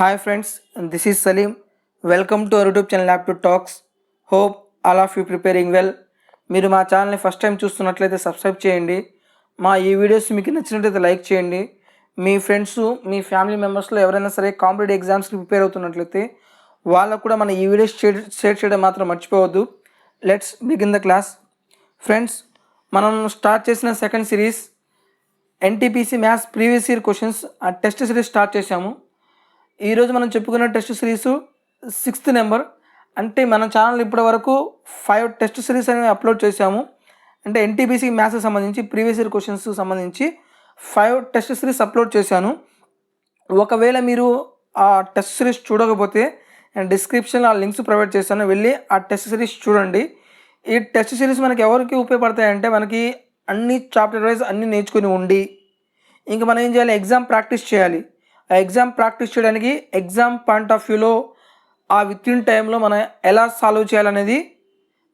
Hi friends, this is Salim. Welcome to our YouTube channel Aptitude Talks. Hope all of you preparing well. మీరు మా ఛానల్ని first time చూస్తున్నట్లయితే subscribe చేయండి. మా ఈ వీడియోస్ మీకు నచ్చినట్లయితే లైక్ చేయండి. మీ ఫ్రెండ్స్ మీ ఫ్యామిలీ మెంబర్స్లో ఎవరైనా సరే కాంపిటేటివ్ ఎగ్జామ్స్కి ప్రిపేర్ అవుతున్నట్లయితే వాళ్ళకు కూడా మన ఈ వీడియోస్ షేర్ చేయడం మాత్రం మర్చిపోవద్దు. Let's begin the class. Friends, మనం స్టార్ట్ చేసిన second series NTPC maths previous year questions ఆ టెస్ట్ సిరీస్ స్టార్ట్ చేశాము. ఈరోజు మనం చెప్పుకున్న టెస్ట్ సిరీస్ 6th నెంబర్. అంటే మన ఛానల్ ఇప్పటి వరకు 5 టెస్ట్ సిరీస్ అనేవి అప్లోడ్ చేశాము. అంటే ఎన్టీపీసీ మ్యాథ్స్కి సంబంధించి ప్రీవియస్ ఇయర్ క్వశ్చన్స్ సంబంధించి 5 టెస్ట్ సిరీస్ అప్లోడ్ చేశాను. ఒకవేళ మీరు ఆ టెస్ట్ సిరీస్ చూడకపోతే నేను డిస్క్రిప్షన్లో ఆ లింక్స్ ప్రొవైడ్ చేశాను, వెళ్ళి ఆ టెస్ట్ సిరీస్ చూడండి. ఈ టెస్ట్ సిరీస్ మనకి ఎవరికి ఉపయోగపడతాయంటే మనకి అన్ని చాప్టర్ వైజ్ అన్నీ నేర్చుకుని ఉండి ఇంకా మనం ఏం చేయాలి, ఎగ్జామ్ ప్రాక్టీస్ చేయాలి. ఆ ఎగ్జామ్ ప్రాక్టీస్ చేయడానికి ఎగ్జామ్ పాయింట్ ఆఫ్ వ్యూలో ఆ విత్ ఇన్ టైంలో మనం ఎలా సాల్వ్ చేయాలనేది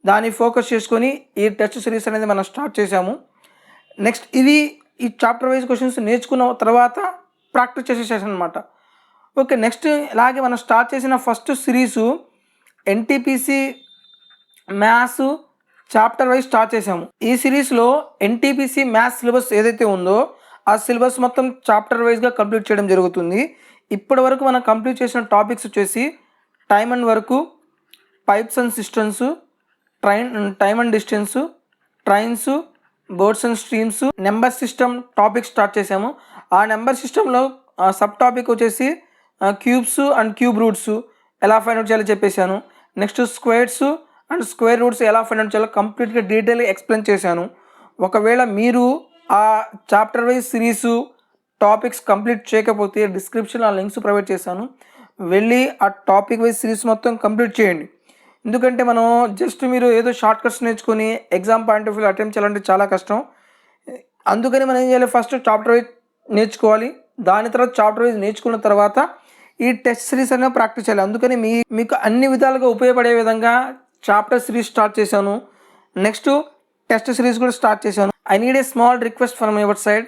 దాన్ని ఫోకస్ చేసుకొని ఈ టెస్ట్ సిరీస్ అనేది మనం స్టార్ట్ చేసాము. నెక్స్ట్ ఈ చాప్టర్ వైజ్ క్వశ్చన్స్ నేర్చుకున్న తర్వాత ప్రాక్టీస్ చేసేసాను అనమాట. ఓకే, నెక్స్ట్ ఇలాగే మనం స్టార్ట్ చేసిన first series NTPC maths chapter wise start చేసాము. ఈ సిరీస్లో ఎన్టీపీసీ మ్యాథ్స్ సిలబస్ ఏదైతే ఉందో ఆ సిలబస్ మొత్తం చాప్టర్ వైజ్గా కంప్లీట్ చేయడం జరుగుతుంది. ఇప్పటి వరకు మనం కంప్లీట్ చేసిన టాపిక్స్ వచ్చేసి time and work, pipes and systems, time and distance, trains, boards and streams, number system topic start చేసాము. ఆ నెంబర్ సిస్టంలో సబ్ టాపిక్ వచ్చేసి క్యూబ్స్ అండ్ క్యూబ్ రూట్స్ ఎలా ఫైండ్ అవుట్ చేయాలో చెప్పేశాను. Next squares and square roots ఎలా find out చేయాలో కంప్లీట్గా డీటెయిల్గా ఎక్స్ప్లెయిన్ చేశాను. ఒకవేళ మీరు ఆ chapter wise series topics complete చేయకపోతే డిస్క్రిప్షన్లో ఆ లింక్స్ ప్రొవైడ్ చేశాను, వెళ్ళి ఆ టాపిక్ వైజ్ సిరీస్ మొత్తం కంప్లీట్ చేయండి. ఎందుకంటే మనం జస్ట్ మీరు ఏదో షార్ట్ కట్స్ నేర్చుకొని exam point of view attempt చేయాలంటే చాలా కష్టం. అందుకని మనం ఏం చేయాలి, ఫస్ట్ చాప్టర్ వైజ్ నేర్చుకోవాలి, దాని తర్వాత చాప్టర్ వైజ్ నేర్చుకున్న తర్వాత ఈ టెస్ట్ సిరీస్ అనేది ప్రాక్టీస్ చేయాలి. అందుకని మీకు అన్ని విధాలుగా ఉపయోగపడే విధంగా చాప్టర్ సిరీస్ స్టార్ట్ చేశాను. నెక్స్ట్ టెస్ట్ సిరీస్ కూడా స్టార్ట్ చేశాను. I need a small request from your side.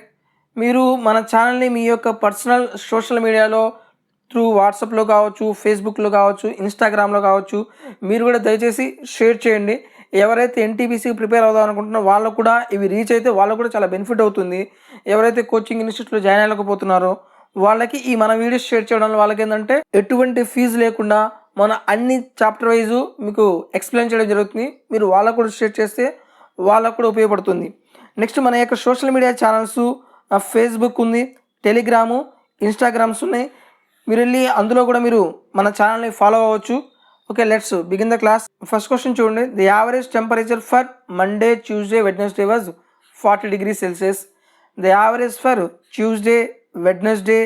మీరు మన ఛానల్ని మీ యొక్క పర్సనల్ సోషల్ మీడియాలో త్రూ వాట్సాప్లో కావచ్చు, ఫేస్బుక్లో కావచ్చు, ఇన్స్టాగ్రామ్లో కావచ్చు, మీరు కూడా దయచేసి షేర్ చేయండి. ఎవరైతే ఎన్టీపీసీకి ప్రిపేర్ అవుదాం అనుకుంటున్నారో వాళ్ళకు కూడా ఇవి రీచ్ అయితే వాళ్ళకు కూడా చాలా బెనిఫిట్ అవుతుంది. ఎవరైతే కోచింగ్ ఇన్స్టిట్యూట్లో జాయిన్ అవ్వకపోతున్నారో వాళ్ళకి ఈ మన వీడియోస్ షేర్ చేయడం వల్ల వాళ్ళకి ఏంటంటే ఎటువంటి ఫీజు లేకుండా మన అన్ని చాప్టర్ వైజు మీకు ఎక్స్ప్లెయిన్ చేయడం జరుగుతుంది. మీరు వాళ్ళకు కూడా షేర్ చేస్తే వాళ్ళకు కూడా ఉపయోగపడుతుంది. నెక్స్ట్ మన యొక్క సోషల్ మీడియా ఛానల్స్ ఫేస్బుక్ ఉంది, టెలిగ్రాము, ఇన్స్టాగ్రామ్స్ ఉన్నాయి. మీరు వెళ్ళి అందులో కూడా మీరు మన ఛానల్ని ఫాలో అవ్వచ్చు. Okay, let's begin the class. First question చూడండి. The average temperature for Monday, Tuesday, Wednesday was 40 degrees Celsius. The average for Tuesday, Wednesday,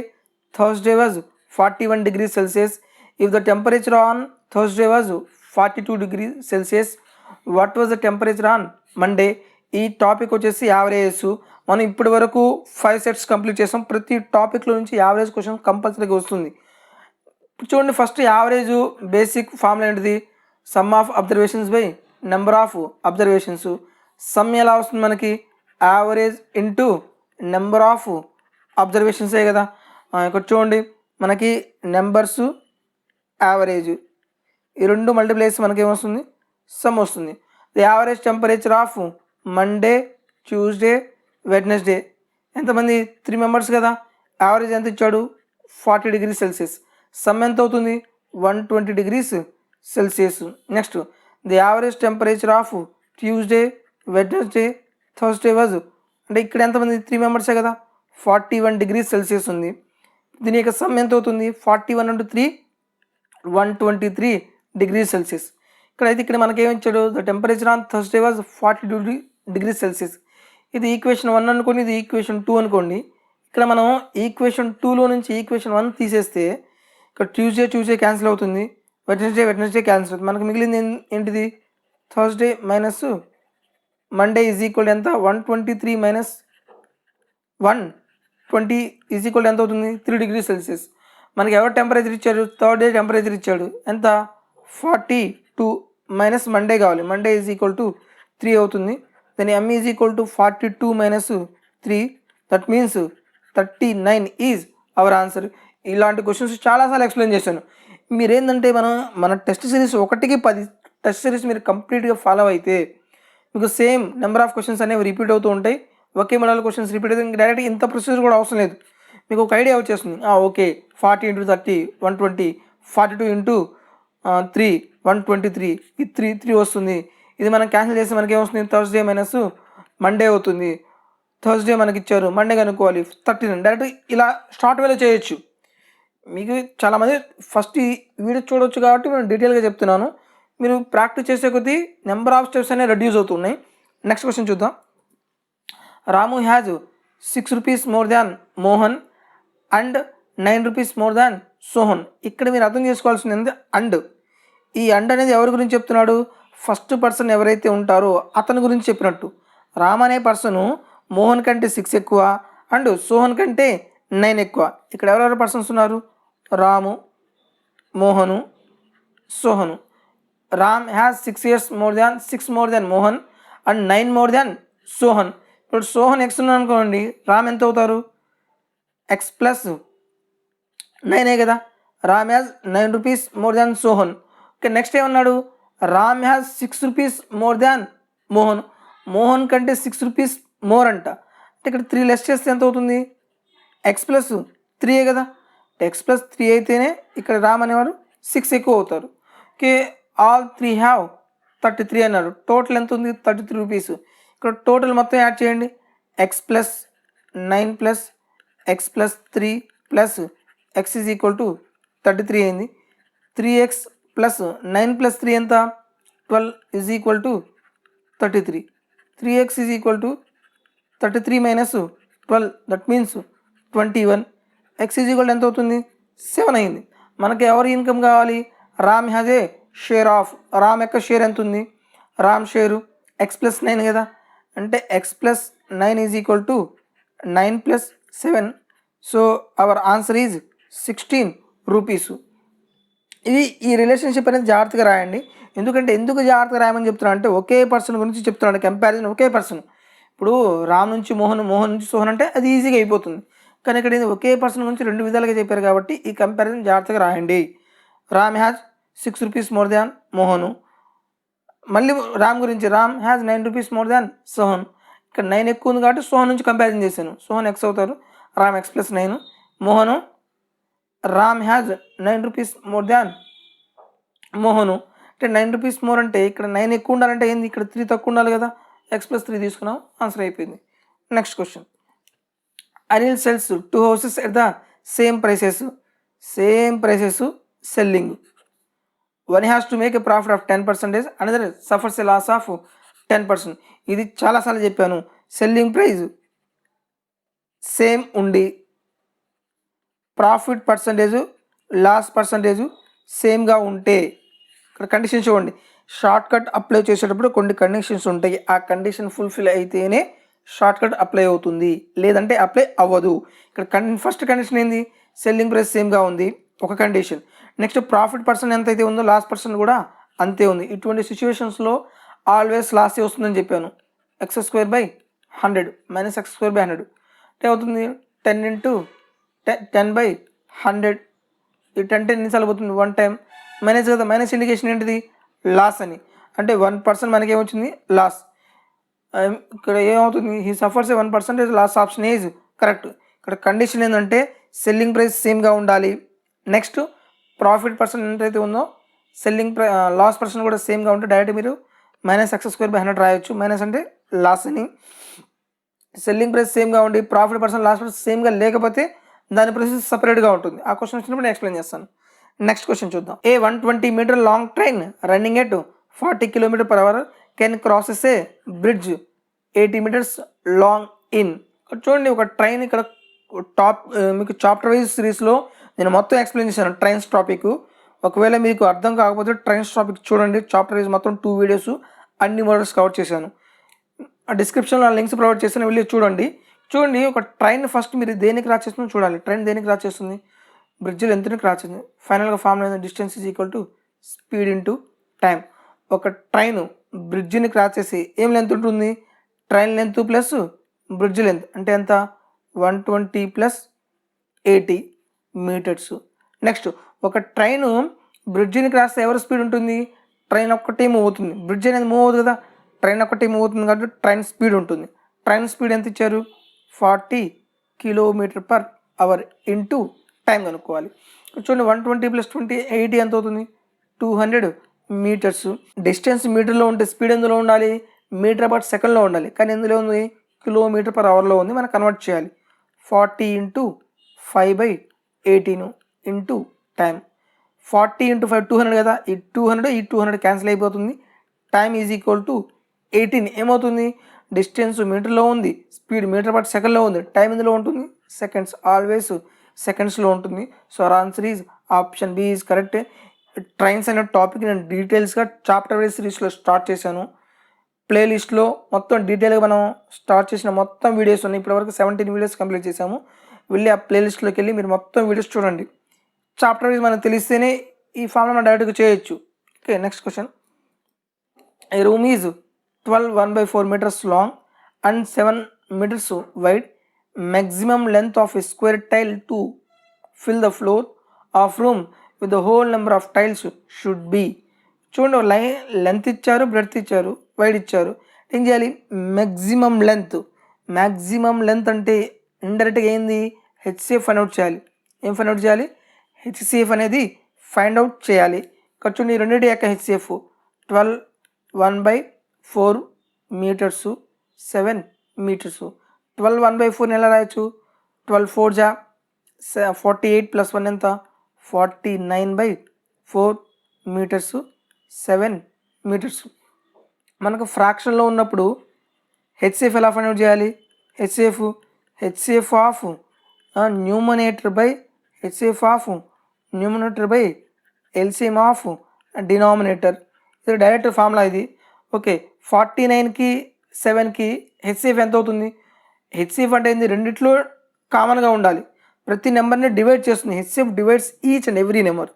Thursday was 41 degrees Celsius. If the temperature on Thursday was 42 degrees Celsius, what was the temperature on Monday? ఈ topic వచ్చేసి averages. మనం ఇప్పటి వరకు 5 sets complete చేసాం. ప్రతి టాపిక్లో నుంచి average question కంపల్సరీగా వస్తుంది. చూడండి, ఫస్ట్ యావరేజ్ బేసిక్ ఫార్ములా ఏంటిది, some of observations by number of observations. Some ఎలా వస్తుంది మనకి, యావరేజ్ ఇంటూ నెంబర్ ఆఫ్ అబ్జర్వేషన్సే కదా. ఇక్కడ చూడండి, మనకి నెంబర్స్ యావరేజ్ ఈ రెండు మల్టిప్లైస్ మనకి ఏమొస్తుంది, సమ్ వస్తుంది. The average temperature of Monday, Tuesday, Wednesday ఎంతమంది, 3 members కదా. యావరేజ్ ఎంత ఇచ్చాడు, 40 degrees Celsius. సమ్ ఎంత అవుతుంది, 120 degrees Celsius. Next the average temperature of Tuesday, Wednesday, Thursday was, అంటే ఇక్కడ ఎంతమంది, 3 members కదా, 41 degrees Celsius ఉంది. దీని యొక్క సమ్ ఎంత అవుతుంది, 41 into 3 123 degrees Celsius. ఇక్కడ మనకి ఏమి ఇచ్చాడు, the temperature on Thursday was 42 degrees Celsius. ఇది ఈక్వేషన్ 1 అనుకోండి, ఇది ఈక్వేషన్ 2 అనుకోండి. ఇక్కడ మనం ఈక్వేషన్ 2లో నుంచి ఈక్వేషన్ 1 తీసేస్తే ఇక్కడ ట్యూస్డే క్యాన్సిల్ అవుతుంది, వెడ్నెస్డే క్యాన్సిల్ అవుతుంది. మనకు మిగిలింది ఏంటిది, Thursday minus Monday is equal ఎంత, 123 మైనస్ 120 ఈజ్ ఈక్వల్ ఎంత అవుతుంది, 3 degrees Celsius. మనకి ఎవరు టెంపరేచర్ ఇచ్చాడు, థర్డ్ డే టెంపరేచర్ ఇచ్చాడు ఎంత, 42 మైనస్ మండే కావాలి, మండే ఈజ్ ఈక్వల్ టు 3 అవుతుంది. దాని m is equal to 42 minus 3, that means 39 is our answer. ఇలాంటి క్వశ్చన్స్ చాలాసార్లు ఎక్స్ప్లెయిన్ చేశాను. మీరేందంటే మన టెస్ట్ సిరీస్ 1కి 10 టెస్ట్ సిరీస్ మీరు కంప్లీట్గా ఫాలో అయితే మీకు సేమ్ నెంబర్ ఆఫ్ క్వశ్చన్స్ అనేవి రిపీట్ అవుతూ ఉంటాయి. ఒకే మోడల్ క్వశ్చన్స్ రిపీట్ అయితే డైరెక్ట్ ఇంత ప్రొసీజర్ కూడా అవసరం లేదు. మీకు ఒక ఐడియా వచ్చేస్తుంది. ఓకే 40 × 30 120, 42 × 3 123, ఇది 3 వస్తుంది. ఇది మనం క్యాన్సిల్ చేస్తే మనకి ఏమొస్తుంది, థర్స్డే మైనస్ మండే అవుతుంది. థర్స్డే మనకి ఇచ్చారు, మండే కనుక్కోవాలి 39. డైరెక్ట్ ఇలా షార్ట్ వేలో చేయొచ్చు. మీకు చాలామంది ఫస్ట్ ఈ వీడియో చూడవచ్చు కాబట్టి నేను డీటెయిల్గా చెప్తున్నాను. మీరు ప్రాక్టీస్ చేసే కొద్దీ నెంబర్ ఆఫ్ స్టెప్స్ అనేవి రెడ్యూస్ అవుతున్నాయి. నెక్స్ట్ క్వశ్చన్ చూద్దాం. Ramu has 6 rupees more than Mohan and 9 rupees more than Sohan. ఇక్కడ మీరు అర్థం చేసుకోవాల్సింది ఏంటంటే అండ్. ఈ అండ్ అనేది ఎవరి గురించి చెప్తున్నాడు, ఫస్ట్ పర్సన్ ఎవరైతే ఉంటారో అతని గురించి చెప్పినట్టు. రామ్ అనే పర్సను మోహన్ కంటే 6 ఎక్కువ అండ్ సోహన్ కంటే 9 ఎక్కువ. ఇక్కడ ఎవరెవరు పర్సన్స్ ఉన్నారు, Ramu, Mohan, Sohan. Ram has 6 more than Mohan and 9 more than Sohan. ఇప్పుడు సోహన్ ఎక్స్ ఉన్నాను అనుకోండి, రామ్ ఎంత అవుతారు, ఎక్స్ ప్లస్ 9 కదా. Ram has 9 rupees more than Sohan. Okay, next ఏమన్నాడు, Ram has 6 rupees more than Mohan. Mohan కంటే 6 రూపీస్ మోర్ అంట. అంటే ఇక్కడ 3 లెస్ చేస్తే ఎంత అవుతుంది, ఎక్స్ ప్లస్ 3 కదా. ఎక్స్ ప్లస్ 3 అయితేనే ఇక్కడ రామ్ అనేవాడు 6 ఎక్కువ అవుతారు. ఓకే, ఆల్ 3 హ్యావ్ 33 అన్నారు. టోటల్ ఎంత ఉంది, 33 రూపీస్. ఇక్కడ టోటల్ మొత్తం యాడ్ చేయండి, X plus 9 plus X plus 3 plus X is equal to 33 అయింది. 3x ప్లస్ 9 ప్లస్ 3 ఎంత, 12 is equal to 33. 3x is equal to 33 minus 12, that means 21. X is equal ఎంత అవుతుంది, 7 అయింది. మనకి ఎవరి ఇన్కమ్ కావాలి, Ram has a share of. Ram యొక్క share ఎంత ఉంది, రామ్ షేరు ఎక్స్ ప్లస్ 9 కదా. అంటే X plus 9 is equal to 9 plus 7. So our answer is 16 rupees. ఇది ఈ రిలేషన్షిప్ అనేది జాగ్రత్తగా రాయండి. ఎందుకు జాగ్రత్తగా రాయమని చెప్తున్నాను అంటే ఒకే పర్సన్ గురించి చెప్తున్నాను, కంపారిజన్ ఒకే పర్సన్. ఇప్పుడు రామ్ నుంచి మోహన్, మోహన్ నుంచి సోహన్ అంటే అది ఈజీగా అయిపోతుంది. కానీ ఇక్కడ ఒకే పర్సన్ గురించి 2 విధాలుగా చెప్పారు కాబట్టి ఈ కంపారిజన్ జాగ్రత్తగా రాయండి. రామ్ హ్యాజ్ 6 రూపీస్ మోర్ దాన్ మోహను. మళ్ళీ రామ్ గురించి, Ram has 9 rupees more than Sohan. ఇక్కడ 9 ఎక్కువ ఉంది కాబట్టి సోహన్ నుంచి కంపారిజన్ చేశాను. సోహన్ ఎక్స్ అవుతారు, Ram X plus 9. Mohan, Ram has 9 rupees more దాన్ మోహను. అంటే 9 రూపీస్ మోర్ అంటే ఇక్కడ 9 ఎక్కువ ఉండాలంటే ఏంది, ఇక్కడ 3 తక్కువ ఉండాలి కదా. ఎక్స్ ప్లస్ 3 తీసుకున్నాం, ఆన్సర్ అయిపోయింది. Next question. Anil sells 2 houses at the same prices selling. One has to make a profit of 10%, another suffers a loss of 10%. ఇది చాలాసార్లు చెప్పాను. సెల్లింగ్ ప్రైస్ సేమ్ ఉండి ప్రాఫిట్ పర్సంటేజ్, లాస్ పర్సంటేజ్ సేమ్గా ఉంటే, ఇక్కడ condition చూడండి, షార్ట్ కట్ అప్లై చేసేటప్పుడు కొన్ని కండిషన్స్ ఉంటాయి. ఆ కండిషన్ ఫుల్ఫిల్ అయితేనే షార్ట్ కట్ అప్లై అవుతుంది, లేదంటే అప్లై అవ్వదు. ఇక్కడ ఫస్ట్ కండిషన్ ఏంది, సెల్లింగ్ ప్రైస్ సేమ్గా ఉంది, ఒక కండిషన్. నెక్స్ట్ ప్రాఫిట్ పర్సన్ ఎంత అయితే ఉందో లాస్ పర్సన్ కూడా అంతే ఉంది. ఇటువంటి సిచ్యువేషన్స్లో ఆల్వేస్ లాస్ వస్తుందని చెప్పాను. x² / 100 మైనస్ x² / 100 అంటే అవుతుంది 10/100. ఈ 10 ఎన్నిసార్లు పోతుంది, 1 టైం. మైనస్ కదా, మైనస్ ఇండికేషన్ ఏంటిది, లాస్ అని. అంటే 1% మనకి ఏమొచ్చింది, లాస్. ఇక్కడ ఏమవుతుంది, he suffers 1% loss option is correct. ఇక్కడ కండిషన్ ఏంటంటే సెల్లింగ్ ప్రైస్ సేమ్గా ఉండాలి. నెక్స్ట్ ప్రాఫిట్ పర్సన్ ఎంతైతే ఉందో లాస్ పర్సన్ కూడా సేమ్గా ఉంటే డైరెక్ట్ మీరు మైనస్ x² / 100 రాయొచ్చు. మైనస్ అంటే లాస్ అని. సెల్లింగ్ ప్రైస్ సేమ్గా ఉండి ప్రాఫిట్ పర్సన్ లాస్ పర్సన్ సేమ్గా లేకపోతే దాని ప్రైస్ సపరేట్గా ఉంటుంది. ఆ క్వశ్చన్ వచ్చినప్పుడు నేను ఎక్స్ప్లెయిన్ చేస్తాను. నెక్స్ట్ క్వశ్చన్ చూద్దాం. A 120 metre long train running at 40 km/h can crosses a bridge 80 meters long in. చూడండి, ఒక ట్రైన్ ఇక్కడ మీకు చాప్టర్ వైజ్ సిరీస్లో నేను మొత్తం ఎక్స్ప్లెయిన్ చేశాను ట్రైన్స్ టాపిక్. ఒకవేళ మీకు అర్థం కాకపోతే ట్రైన్స్ టాపిక్ చూడండి, చాప్టర్ వైజ్ మొత్తం 2 వీడియోస్ అన్ని మోడల్స్ కవర్ చేశాను. ఆ డిస్క్రిప్షన్లో లింక్స్ ప్రొవైడ్ చేస్తాను, వెళ్ళి చూడండి. ఒక ట్రైన్ ఫస్ట్ మీరు దేనికి క్రాస్ చేస్తుందో చూడాలి. ట్రైన్ దేనికి క్రాస్ చేస్తుంది, బ్రిడ్జ్లు ఎంతని క్రాస్ చేస్తుంది. ఫైనల్గా ఫార్ములా ఏంటంటే distance is equal to speed into time. ఒక ట్రైన్ బ్రిడ్జిని క్రాస్ చేసి ఏం లెంత్ ఉంటుంది, train length plus bridge length అంటే ఎంత, 120 + 80 మీటర్స్. నెక్స్ట్ ఒక ట్రైను బ్రిడ్జిని క్రాస్ ఎవరి స్పీడ్ ఉంటుంది? ట్రైన్ ఒక్కటే మూవ్ అవుతుంది, బ్రిడ్జ్ అనేది మూవ్ అవుతుంది కదా, ట్రైన్ ఒక్కటే మూవ్ అవుతుంది కాబట్టి ట్రైన్ స్పీడ్ ఉంటుంది. ట్రైన్ స్పీడ్ ఎంత ఇచ్చారు? 40 km/h ఇంటూ టైం కనుక్కోవాలి. చూడండి 120 + 20 80 ఎంత అవుతుంది? 200 మీటర్స్. డిస్టెన్స్ మీటర్లో ఉంటే స్పీడ్ ఎందులో ఉండాలి? మీటర్/సెకండ్లో ఉండాలి, కానీ ఎందులో ఉంది? km/hలో ఉంది. మనం కన్వర్ట్ చేయాలి. 40 × 5/18 ఇంటూ టైం. 40 × 5 200 కదా, ఈ 200 క్యాన్సిల్ అయిపోతుంది. Time is equal to 18. ఏమవుతుంది? డిస్టెన్స్ మీటర్లో ఉంది, స్పీడ్ మీటర్/సెకండ్లో ఉంది, టైం ఇందులో ఉంటుంది సెకండ్స్, ఆల్వేస్ సెకండ్స్లో ఉంటుంది. So our answer is option B is correct. Trains అనే టాపిక్ నేను డీటెయిల్స్గా చాప్టర్ వైజ్ సిరీస్లో స్టార్ట్ చేశాను. ప్లేలిస్ట్లో మొత్తం డీటెయిల్గా మనం స్టార్ట్ చేసిన మొత్తం వీడియోస్ ఉన్నాయి. ఇప్పటివరకు 17 వీడియోస్ కంప్లీట్ చేశాము. వెళ్ళి ఆ ప్లేలిస్ట్లోకి వెళ్ళి మీరు మొత్తం వీడియోస్ చూడండి. చాప్టర్ వైజ్ మనకు తెలిస్తేనే ఈ ఫామ్లో మనం డైరెక్ట్గా చేయొచ్చు. Okay, next question. A room is 12 1/4 meters long and 7 meters wide. Maximum length of a square tile to fill the floor of room with the whole number of tiles should be. చూడండి, length ఇచ్చారు, breadth ఇచ్చారు, wide ఇచ్చారు. ఏం చేయాలి? Maximum length అంటే ఇండైరెక్ట్గా ఏంది? HCF find out చేయాలి. ఏం ఫైండ్ అవుట్ చేయాలి? హెచ్సిఎఫ్ అనేది ఫైండ్ అవుట్ చేయాలి. ఇక్కడ చూడండి, రెండింటి యొక్క హెచ్సిఎఫ్ 12 1/4 మీటర్సు 7 మీటర్సు. 12 1/4 ఎలా రాయొచ్చు? 12 4 జా 48 + 1 ఎంత? 49/4 మీటర్సు 7 మీటర్సు. మనకు ఫ్రాక్షన్లో ఉన్నప్పుడు హెచ్సిఎఫ్ ఎలా ఫైండ్ అవుట్ చేయాలి? HCF of numerator by HCF of numerator by LCM of denominator. ఇది డైరెక్ట్ ఫార్ములా ఇది. ఓకే, 49కి 7కి హెచ్సిఎఫ్ ఎంత అవుతుంది? హెచ్సిఎఫ్ అంటే ఏంది? రెండిట్లో కామన్గా ఉండాలి, ప్రతి నెంబర్ని డివైడ్ చేస్తుంది. HCF divides each and every number.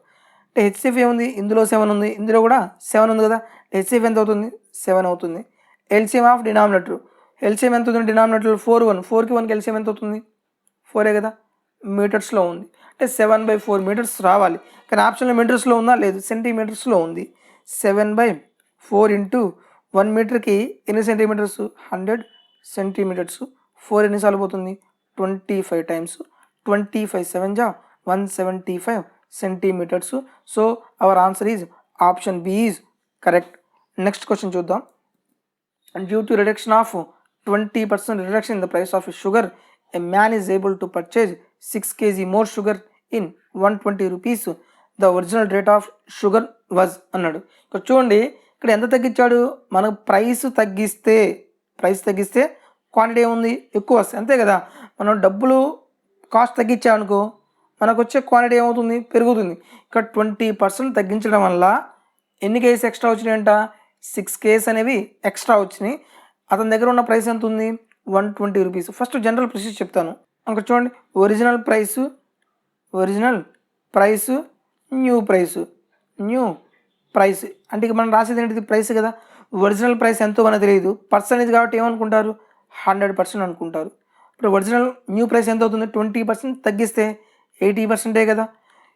అంటే హెచ్సిఎఫ్ ఏముంది? ఇందులో 7 ఉంది, ఇందులో కూడా 7 ఉంది కదా, హెచ్సిఎఫ్ ఎంత అవుతుంది? 7 అవుతుంది. ఎల్సిఎం ఆఫ్ డినామినేటర్, ఎల్సిఎం ఎంత అవుతుంది? డినామినేటర్ 4కి 1కి ఎల్సిఎం ఎంత అవుతుంది? 4 కదా, మీటర్స్లో ఉంది. అంటే 7/4 మీటర్స్ రావాలి, కానీ ఆప్షన్లో మీటర్స్లో ఉందా? లేదు, సెంటీమీటర్స్లో ఉంది. 7/4 ఇంటూ 1 మీటర్కి ఎన్ని సెంటీమీటర్స్? 100 సెంటీమీటర్స్. 4 ఎన్నిసార్లు పోతుంది? 25 టైమ్స్. 25 7 జా 175 centimetres. So our answer is option B is correct. Next question చూద్దాం. Due to reduction of 20% reduction in the price of sugar, a man is able to purchase 6 kg more sugar in 120 rupees. The original rate of sugar was అన్నాడు. ఇక్కడ చూడండి, ఇక్కడ ఎంత తగ్గించాడు? మనకు price తగ్గిస్తే quantity ఏముంది? ఎక్కువ వస్తుంది, అంతే కదా. మనం డబ్బులు కాస్ట్ తగ్గించామనుకో, మనకు వచ్చే క్వాంటిటీ ఏమవుతుంది? పెరుగుతుంది. ఇక్కడ 20% తగ్గించడం వల్ల ఎన్ని కేజీస్ ఎక్స్ట్రా వచ్చినాయంట? 6 కేజీస్ అనేవి ఎక్స్ట్రా వచ్చినాయి. అతని దగ్గర ఉన్న ప్రైస్ ఎంత ఉంది? 120 రూపీస్. ఫస్ట్ జనరల్ ప్రైస్ చెప్తాను. అక్కడ చూడండి, ఒరిజినల్ ప్రైస్ న్యూ ప్రైస్ అంటే ఇక మనం రాసేది ఏంటిది? ప్రైస్ కదా. ఒరిజినల్ ప్రైస్ ఎంతో మనకు తెలియదు, పర్సెంటేజ్ కాబట్టి ఏమనుకుంటారు? 100% అనుకుంటారు. ఇప్పుడు ఒరిజినల్ న్యూ ప్రైస్ ఎంత అవుతుంది? 20% తగ్గిస్తే 80% కదా.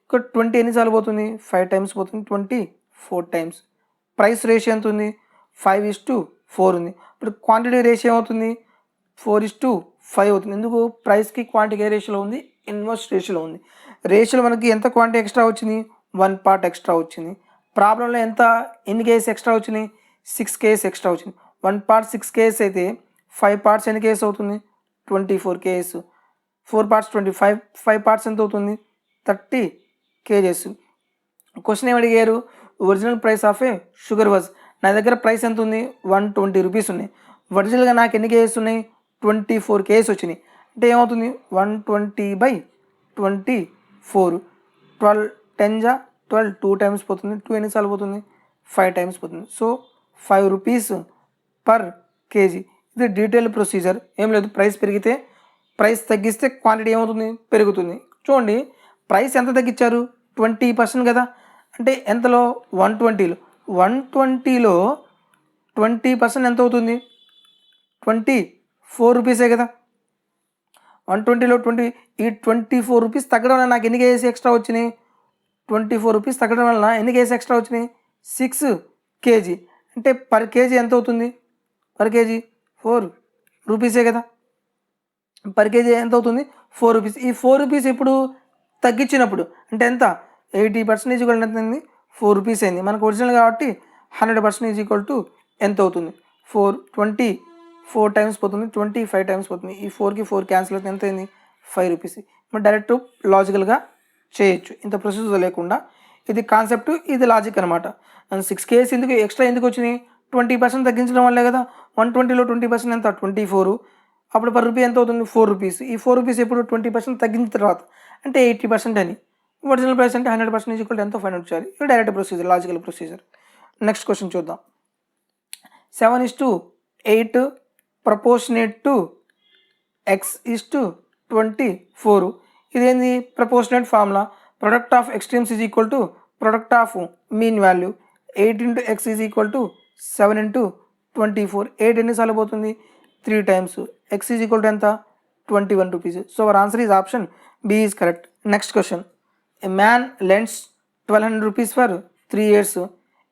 ఇక్కడ 20 ఎన్నిసార్లు పోతుంది? 5 టైమ్స్ పోతుంది, 24 టైమ్స్. ప్రైస్ రేషియో ఎంత ఉంది? 5:4 ఉంది. ఇప్పుడు క్వాంటిటీ రేషియో ఏమవుతుంది? 4:5 అవుతుంది. ఎందుకు? ప్రైస్కి క్వాంటిటీ ఏ రేషియోలో ఉంది? ఇన్వర్స్ రేషియోలో ఉంది. రేషియోలో మనకి ఎంత క్వాంటిటీ ఎక్స్ట్రా వచ్చింది? 1 పార్ట్ ఎక్స్ట్రా వచ్చింది. ప్రాబ్లంలో ఎన్ని కేజెస్ ఎక్స్ట్రా వచ్చినాయి? 6 కేజెస్ ఎక్స్ట్రా వచ్చింది. 1 పార్ట్ 6 కేజెస్ అయితే 5 పార్ట్స్ ఎన్ని కేజెస్ అవుతుంది? 24 కేజెస్. 4 పార్ట్స్ 25, 5 పార్ట్స్ ఎంత అవుతుంది? 30 కేజెస్. క్వశ్చన్ ఏమి అడిగారు? Original price of A sugar was. నా దగ్గర ప్రైస్ ఎంత ఉంది? 120 రూపీస్ ఉన్నాయి. ఒరిజినల్గా నాకు ఎన్ని కేజెస్ ఉన్నాయి? 24 కేజెస్ వచ్చినాయి. అంటే ఏమవుతుంది? 120/24. 12 10 జా 12, 2 టైమ్స్ పోతుంది. 2 ఎన్నిసార్లు పోతుంది? 5 టైమ్స్ పోతుంది. So 5 rupees per KG. ఇది డీటెయిల్ ప్రొసీజర్. ఏం లేదు, ప్రైస్ పెరిగితే, ప్రైస్ తగ్గిస్తే క్వాంటిటీ ఏమవుతుంది? పెరుగుతుంది. చూడండి, ప్రైస్ ఎంత తగ్గించారు? 20% కదా. అంటే ఎంతలో? 120లో. 120లో 20% ఎంత అవుతుంది? 24 రూపీసే కదా. 120లో 20 ఈ 24 రూపీస్ తగ్గడం వల్ల నాకు ఎన్ని కేజీస్ ఎక్స్ట్రా వచ్చినాయి? 24 రూపీస్ తగ్గడం వలన ఎన్ని కేజీస్ ఎక్స్ట్రా వచ్చినాయి? 6 కేజీ. అంటే పర్ కేజీ ఎంత అవుతుంది? పర్ కేజీ 4 రూపీసే కదా. పర్ కేజీ ఎంత అవుతుంది? 4 రూపీస్. ఈ 4 రూపీస్ ఇప్పుడు తగ్గించినప్పుడు అంటే ఎంత? 80% ఈక్వల్ ఎంత అయింది? 4 రూపీస్ అయింది. మనకు ఒరిజినల్ కాబట్టి 100% ఈక్వల్ టు ఎంత అవుతుంది? 4 20 4 టైమ్స్ పోతుంది, 25 టైమ్స్ పోతుంది. ఈ 4కి 4 క్యాన్సిల్ అవుతుంది, ఎంత అయింది? 5 రూపీస్. మనం డైరెక్ట్ లాజికల్గా చేయొచ్చు, ఇంత ప్రొసీజర్ లేకుండా. ఇది కాన్సెప్ట్, ఇది లాజిక్ అనమాట. అండ్ 6 కేజీస్ ఎందుకు ఎక్స్ట్రా ఎందుకు వచ్చినాయి? 20% తగ్గించడం వల్లే కదా. 120లో 20% ఎంత? 24. అప్పుడు పర్ రూపీ ఎంత అవుతుంది? 4 రూపీస్. ఈ 4 రూపీస్ ఎప్పుడు 20% తగ్గించిన తర్వాత అంటే 80% అని. ఒరిజినల్ ప్రైస్ అంటే 100% ఈక్వల్ ఎంతో ఫైండ్ అవుట్ చేయాలి. ఇది direct procedure, logical procedure. Next question చూద్దాం. 7:8 ప్రపోర్షనేట్ టు x:24. ఇదేంది? Proportionate formula. Product of extremes is equal to product of mean value. 8 × x is equal to 7 × 24. 8 ఎన్నిసార్లు పోతుంది? 3 times. x is equal to ఎంత? 21 rupees. So our answer is option B is correct. Next question. A man lends 1200 rupees for 3 years.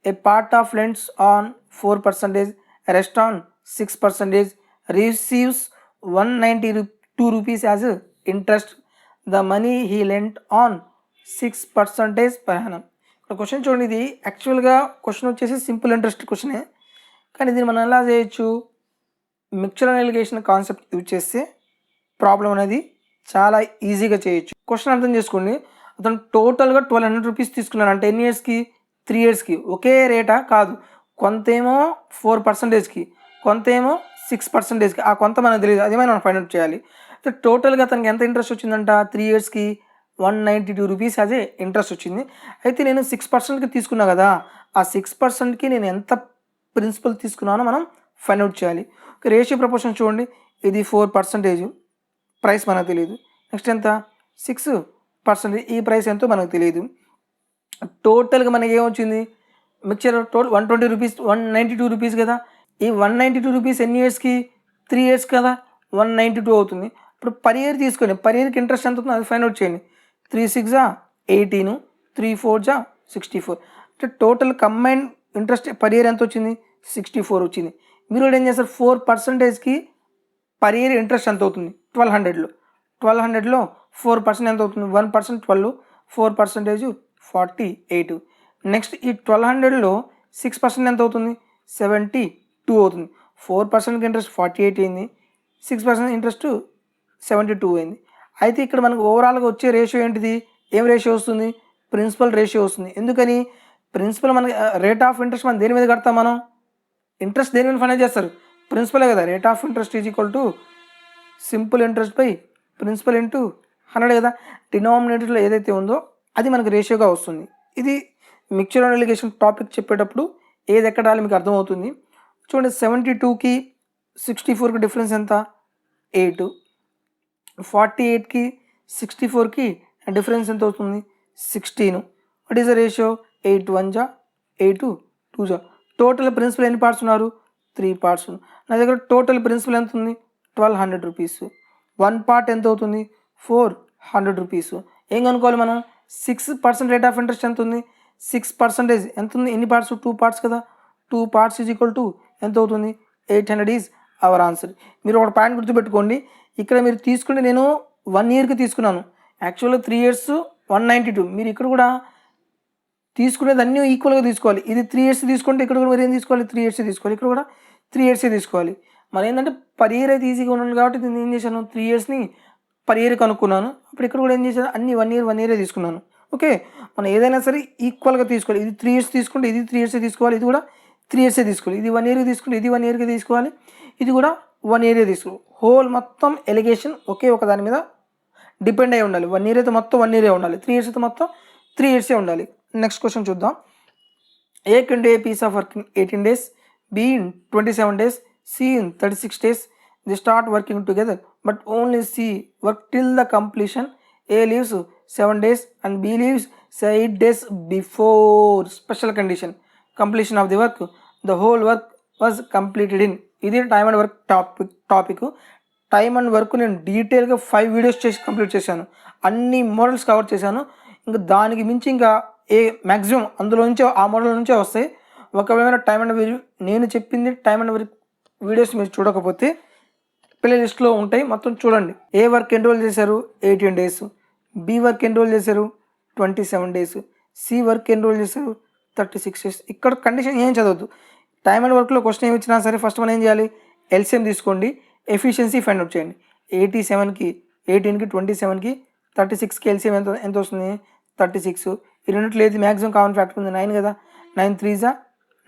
A part of lends on 4%, rest on 6%, receives 192 rupees as interest. The money he lent on 6% per annum. Question చూడండి, ఇది యాక్చువల్గా question వచ్చేసి simple interest క్వశ్చనే, కానీ దీన్ని మనం ఎలా చేయొచ్చు? మిక్చర్ అలిగేషన్ కాన్సెప్ట్ యూజ్ చేస్తే ప్రాబ్లం అనేది చాలా ఈజీగా చేయొచ్చు. క్వశ్చన్ అర్థం చేసుకోండి. అతను టోటల్గా 1200 రూపీస్ తీసుకున్నాను అంటే ఎన్ని ఇయర్స్కి? 3 ఇయర్స్కి. ఒకే రేటా? కాదు, కొంతేమో 4%కి, కొంతేమో 6%కి. ఆ కొంత మనకు తెలియదు, అదేమైనా మనం ఫైండ్ అవుట్ చేయాలి. సో టోటల్గా అతనికి ఎంత ఇంట్రెస్ట్ వచ్చిందంట? 3 ఇయర్స్కి 192 రూపీస్ అదే ఇంట్రెస్ట్ వచ్చింది. అయితే నేను 6%కి తీసుకున్నా కదా, ఆ 6%కి నేను ఎంత ప్రిన్సిపల్ తీసుకున్నానో మనం ఫైండ్ అవుట్ చేయాలి. రేషియో ప్రపోర్షన్ చూడండి, ఇది 4%, ప్రైస్ మనకు తెలియదు. నెక్స్ట్ ఎంత? 6%, ఈ ప్రైస్ ఎంతో మనకు తెలియదు. టోటల్గా మనకి ఏమొచ్చింది? మిక్చర్ టోటల్ 120 రూపీస్, 192 రూపీస్ కదా. ఈ 192 రూపీస్ ఎన్ని ఇయర్స్కి? 3 ఇయర్స్ కదా, 192 అవుతుంది. ఇప్పుడు పర్ ఇయర్ తీసుకొని పర్ ఇయర్కి ఇంట్రెస్ట్ ఎంత అవుతుందో అది ఫైండ్ అవుట్ చేయండి. 3 6 18, 3 4 64. అంటే total combine interest per year ఎంత వచ్చింది? 64 వచ్చింది. మీరు కూడా ఏం చేస్తారు? 4%కి పర్ ఇయర్ ఇంట్రెస్ట్ ఎంత అవుతుంది? 1200లో 1200లో 4% ఎంత అవుతుంది? 1% 12, 4% 48. నెక్స్ట్ ఈ 1200లో 6% ఎంత అవుతుంది? 72 అవుతుంది. 4%కి ఇంట్రెస్ట్ 48 అయింది, 6% ఇంట్రెస్ట్ 72 అయింది. అయితే ఇక్కడ మనకు ఓవరాల్గా వచ్చే రేషియో ఏంటిది? ఏం రేషియో వస్తుంది? ప్రిన్సిపల్ రేషియో వస్తుంది. ఎందుకని? ప్రిన్సిపల్ మనకి రేట్ ఆఫ్ ఇంట్రెస్ట్ మనం దేని మీద కడతాం? మనం ఇంట్రెస్ట్ దేని మీద ఫైనాన్స్ చేస్తారు? ప్రిన్సిపలే కదా. Rate of interest is equal to simple interest by principal into 100 కదా. డినామినేటర్లో ఏదైతే ఉందో అది మనకు రేషియోగా వస్తుంది. ఇది మిక్చర్ అలిగేషన్ టాపిక్ చెప్పేటప్పుడు ఏది ఎక్కడ రాలి మీకు అర్థమవుతుంది. చూడండి, 72కి 64కి డిఫరెన్స్ ఎంత? 8. 48కి 64కి డిఫరెన్స్ ఎంత అవుతుంది? 16. What is the ratio? 8 1 8 2 total principal ఎన్ని పార్ట్స్ ఉన్నారు? 3 పార్ట్స్. నా దగ్గర టోటల్ ప్రిన్సిపల్ ఎంత ఉంది? 1200 రూపీస్. 1 పార్ట్ ఎంత అవుతుంది? 400 రూపీస్. ఏం కనుక్కోవాలి మనం? 6% రేట్ ఆఫ్ ఇంట్రెస్ట్ ఎంత ఉంది? 6% ఎంత ఉంది? ఎన్ని పార్ట్స్? 2 పార్ట్స్ కదా. 2 పార్ట్స్ ఈజ్ ఈక్వల్ టు ఎంత అవుతుంది? 800 ఈజ్ అవర్ ఆన్సర్. మీరు ఒక పాయింట్ గుర్తుపెట్టుకోండి, ఇక్కడ మీరు తీసుకుంటే నేను 1 ఇయర్కి తీసుకున్నాను, యాక్చువల్గా 3 ఇయర్స్ 192. మీరు ఇక్కడ కూడా తీసుకునేది అన్నీ ఈక్వల్గా తీసుకోవాలి. ఇది 3 ఇయర్స్ తీసుకుంటే ఇక్కడ కూడా మీరు ఏం తీసుకోవాలి? 3 ఇయర్స్ తీసుకోవాలి. ఇక్కడ కూడా 3 ఇయర్స్ తీసుకోవాలి. మరి ఏంటంటే పర్ ఇయర్ అయితే ఈజీగా ఉన్నాను కాబట్టి నేను ఏం చేశాను? 3 ఇయర్స్ని పర్ ఇయర్ కనుక్కున్నాను. అప్పుడు ఇక్కడ కూడా ఏం చేశాను? అన్ని 1 ఇయర్ తీసుకున్నాను. ఓకే, మనం ఏదైనా సరే ఈక్వల్గా తీసుకోవాలి. ఇది 3 ఇయర్స్ తీసుకుంటే ఇది 3 ఇయర్స్ తీసుకోవాలి, ఇది కూడా 3 ఇయర్స్ తీసుకోవాలి. ఇది 1 ఇయర్కి తీసుకుంటే ఇది 1 ఇయర్కి తీసుకోవాలి, ఇది కూడా 1 ఇయర్ తీసుకోవాలి. హోల్ మొత్తం ఎలిగేషన్ ఒకే ఒక దాని మీద డిపెండ్ అయి ఉండాలి. 1 ఇయర్ అయితే మొత్తం 1 ఇయరే ఉండాలి, 3 ఇయర్స్ అయితే మొత్తం 3 ఇయర్సే ఉండాలి. నెక్స్ట్ క్వశ్చన్ చూద్దాం. A can do a piece of work in 18 days, B in 27 days, C in 36 days. They start working together, but only C work till the completion. A leaves 7 days and B leaves 8 days before. Special condition: completion of the work. The whole work was completed in. ఇది time and work topic. Time and work నేను డీటెయిల్గా 5 videos చేసి complete చేశాను. అన్ని models cover చేశాను. ఇంకా దానికి మించి ఇంకా మ్యాక్సిమం అందులో నుంచే ఆ మోడల్ నుంచే వస్తాయి. ఒకవేళ టైమ్ అండ్ నేను చెప్పింది టైమ్ అండ్ వీడియోస్ మీరు చూడకపోతే ప్లే లిస్ట్లో ఉంటాయి, మొత్తం చూడండి. ఏ వర్క్ ఎన్రోల్ చేశారు 18 డేస్, బి వర్క్ ఎన్రోల్ చేశారు 27 డేస్, సి వర్క్ ఎన్రోల్ చేశారు 36 డేస్. ఇక్కడ కండిషన్ ఏం చదవద్దు. టైమ్ అండ్ వర్క్లో క్వశ్చన్ ఏమి ఇచ్చినా సరే ఫస్ట్ మనం ఏం చేయాలి, ఎల్సిఎం తీసుకోండి, ఎఫిషియన్సీ ఫైండ్ అవుట్ చేయండి. 87కి 18కి 27కి 36కి ఎల్సిఎం ఎంత వస్తుంది 36. ఈ రెండిట్లో ఏది మ్యాక్సిమం కామన్ ఫ్యాక్టర్ ఉంది 9 కదా, 9 3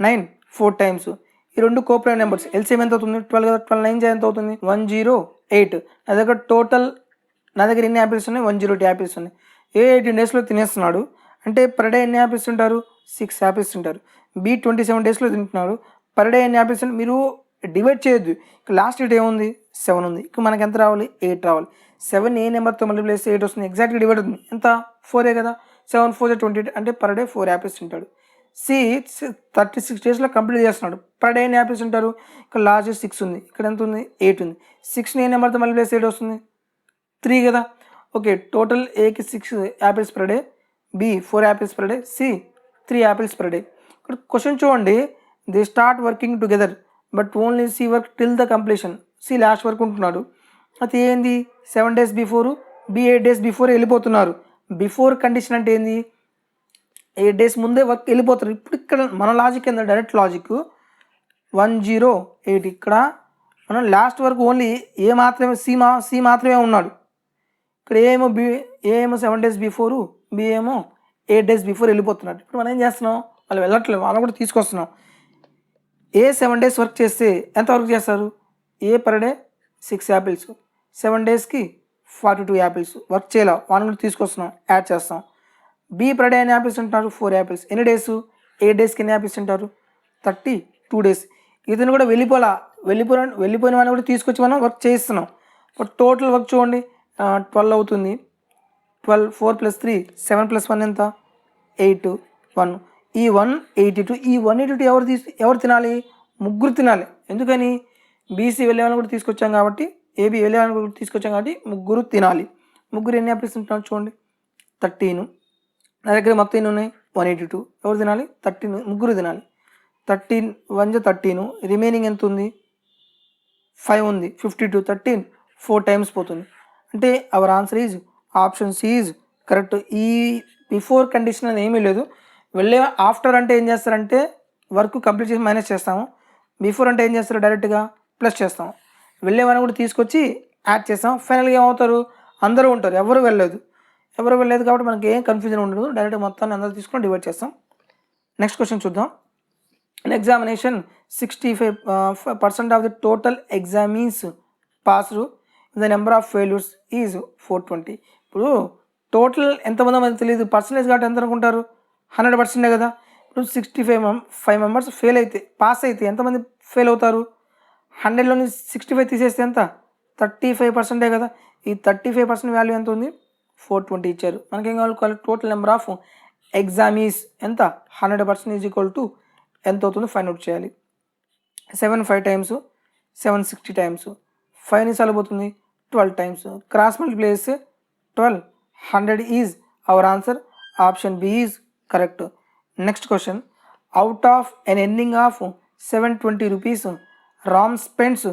9 4 టైమ్స్. ఈ రెండు కోప్రైమ్ నెంబర్స్ ఎల్సిఎం ఎంత అవుతుంది 12 కదా, 12 9 ఎంత అవుతుంది 108. నా దగ్గర టోటల్ నా దగ్గర ఎన్ని యాపిల్స్ ఉన్నాయి 108 యాపిల్స్ ఉన్నాయి. 18 డేస్లో తినేస్తున్నాడు అంటే పర్ డే ఎన్ని యాపిల్స్ తింటారు 6 యాపిల్స్ తింటారు. బి 27 డేస్లో తింటున్నారు, పర్ డే ఎన్ని యాపిల్స్ మీరు డివైడ్ చేయొద్దు. ఇక లాస్ట్ డేట్ ఏముంది 7 ఉంది, ఇక మనకి ఎంత రావాలి 8 రావాలి. 7 ఏ నెంబర్తో మల్టిప్లై చేస్తే 8 వస్తుంది, ఎగ్జాక్ట్గా డివైడ్ అవుతుంది ఎంత 4 కదా, 7 4 28 అంటే పర్ డే 4 యాపిల్స్ తింటాడు. సి 36 డేస్లో కంప్లీట్ చేస్తున్నాడు, పర్ డే ఎన్ని యాపిల్స్ ఉంటారు, ఇక్కడ లాస్ట్ 6 ఉంది, ఇక్కడ ఎంత ఉంది 8 ఉంది. 6ని ఏ నెంబర్తో మల్టిప్లై చేస్తే 8 వస్తుంది 3 కదా. ఓకే, టోటల్ ఏకి 6 apples per day, B 4 apples per day, C 3 apples per day. ఇక్కడ క్వశ్చన్ చూడండి, they start working together but only C work till the completion. C last వరకు ఉంటున్నాడు, అది ఏంది 7 days before, B 8 days before వెళ్ళిపోతున్నారు. Before condition అంటే ఏంది 8 days ముందే వర్క్ వెళ్ళిపోతారు. ఇప్పుడు ఇక్కడ మన లాజిక్ ఏంటంటే డైరెక్ట్ లాజిక్ 108. ఇక్కడ మనం లాస్ట్ వరకు ఓన్లీ ఏ మాత్రమే సి మాత్రమే ఉన్నాడు. ఇక్కడ ఏమో 7 డేస్ బిఫోరు, బి ఏమో 8 డేస్ బిఫోర్ వెళ్ళిపోతున్నాడు. ఇప్పుడు మనం ఏం చేస్తున్నాం, వాళ్ళు వెళ్ళట్లేదు, వాళ్ళని కూడా తీసుకొస్తున్నాం. ఏ 7 డేస్ వర్క్ చేస్తే ఎంత వర్క్ చేస్తారు, ఏ పర్ డే 6 యాపిల్స్, 7 డేస్కి 42 యాపిల్స్ వర్క్ చేయాలి, వాళ్ళని కూడా తీసుకొస్తున్నాం, యాడ్ చేస్తాం. బి పర్ డే ఎన్ని యాపిల్స్ ఉంటారు 4 యాపిల్స్, ఎన్ని డేస్ 8 డేస్కి ఎన్ని యాపిల్స్ ఉంటారు 32 డేస్. ఇతను కూడా వెళ్ళిపోయిన వాళ్ళని కూడా తీసుకొచ్చి మనం వర్క్ చేయిస్తున్నాం. బట్ టోటల్ వర్క్ చూడండి 12 అవుతుంది. 12 4 + 3 7 + 1 ఎంత 8 1. ఈ 182, ఈ 182 ఎవరు తినాలి, ముగ్గురు తినాలి. ఎందుకని బీసీ వెళ్ళే వాళ్ళని కూడా తీసుకొచ్చాం కాబట్టి, ఏబీ వెళ్ళే వాళ్ళని కూడా తీసుకొచ్చాం కాబట్టి ముగ్గురు తినాలి. ముగ్గురు ఎన్ని యాపిల్స్ తింటున్నారు చూడండి 13. నా దగ్గర మొత్తం ఎన్ని ఉన్నాయి 182, ఎవరు తినాలి 13, ముగ్గురు తినాలి. 13 1 13, రిమైనింగ్ ఎంత ఉంది 5 ఉంది, 52 13 4 టైమ్స్ పోతుంది. అంటే our answer is option C is correct. ఈ బిఫోర్ కండిషన్ అని ఏమీ లేదు. వెళ్ళే ఆఫ్టర్ అంటే ఏం చేస్తారంటే వర్క్ కంప్లీట్ చేసి మైనస్ చేస్తాము, బిఫోర్ అంటే ఏం చేస్తారు డైరెక్ట్గా ప్లస్ చేస్తాము. వెళ్ళేవాళ్ళని కూడా తీసుకొచ్చి యాడ్ చేస్తాం. ఫైనల్గా ఏమవుతారు, అందరూ ఉంటారు, ఎవరు వెళ్ళలేదు కాబట్టి మనకి ఏం కన్ఫ్యూజన్ ఉండదు, డైరెక్ట్గా మొత్తాన్ని అందరూ తీసుకొని డివైడ్ చేస్తాం. నెక్స్ట్ క్వశ్చన్ చూద్దాం. In examination 65% of the total examinees passed, the number of failures is 420. ఇప్పుడు టోటల్ ఎంతమంది మనకు తెలియదు, పర్సంటేజ్ కాబట్టి ఎంత అనుకుంటారు 100% కదా. ఇప్పుడు 65 మెంబర్స్ ఫెయిల్ అయితే, పాస్ అయితే ఎంతమంది ఫెయిల్ అవుతారు, 100లోని 65 తీసేస్తే ఎంత 35% కదా. ఈ 35% వాల్యూ ఎంత ఉంది 420 ఇచ్చారు. మనకేం కావాలి, టోటల్ నెంబర్ ఆఫ్ ఎగ్జామీస్ ఎంత 100% ఈజ్ ఈక్వల్ టు ఎంత అవుతుందో ఫైండ్ అవుట్ చేయాలి. 7 5 టైమ్స్ 760 టైమ్స్, 5ని సరిపోతుంది 12 టైమ్స్, క్రాస్ మల్టిప్లై చేస్తే 12 100 is our answer. Option B is correct. Next question, out of an earning of 720 rupees Ram spends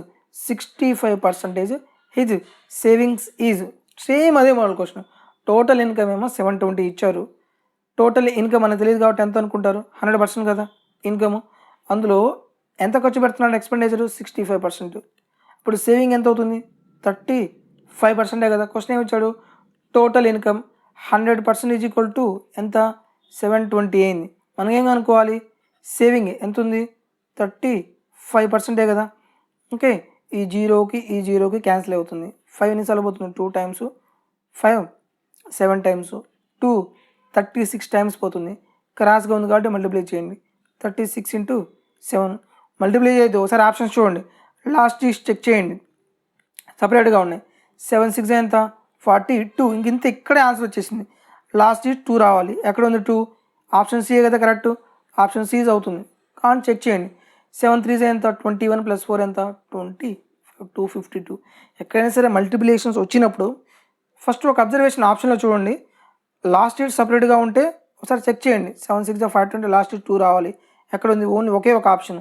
65%, his savings is. Same అదే model question. Total income ఏమో 720 ఇచ్చారు, total income మనకు తెలియదు కాబట్టి ఎంత అనుకుంటారు 100% కదా ఇన్కమ్. అందులో ఎంత ఖర్చు పెడుతున్నాడు ఎక్స్పెండిచర్ 65%. ఇప్పుడు సేవింగ్ ఎంత అవుతుంది 35% కదా. క్వశ్చన్ ఏమి ఇచ్చాడు, total income 100% is equal to ఎంత 720 అయింది. మనకేం అనుకోవాలి, సేవింగ్ ఎంత ఉంది 35% కదా. ఓకే, ఈ జీరోకి క్యాన్సిల్ అవుతుంది, 5ని సరిపోతుంది 2 టైమ్స్, 5 7 టైమ్స్, 2 36 టైమ్స్ పోతుంది. క్రాస్గా ఉంది కాబట్టి మల్టిప్లై చేయండి, 36 × 7 మల్టిప్లై చేయొద్దు. ఒకసారి ఆప్షన్స్ చూడండి, లాస్ట్ చెక్ చేయండి, సపరేట్గా ఉన్నాయి. 7 6 ఎంత 42, ఇంత ఇక్కడే ఆన్సర్ వచ్చేసింది. లాస్ట్ 2 రావాలి, ఎక్కడ ఉంది 2, ఆప్షన్ సి కదా కరెక్ట్, ఆప్షన్ సి అవుతుంది. కానీ చెక్ చేయండి. 7 3 ఎంత 21 + 4 ఎంత 25. 252. ఎక్కడైనా సరే మల్టిప్లికేషన్స్ వచ్చినప్పుడు ఫస్ట్ ఒక అబ్జర్వేషన్ ఆప్షన్లో చూడండి, లాస్ట్ డేట్ సపరేట్గా ఉంటే ఒకసారి చెక్ చేయండి. 7 6 520 లాస్ట్ డేట్ 2 రావాలి. ఎక్కడ ఉంది? ఓన్లీ ఒకే ఒక ఆప్షన్,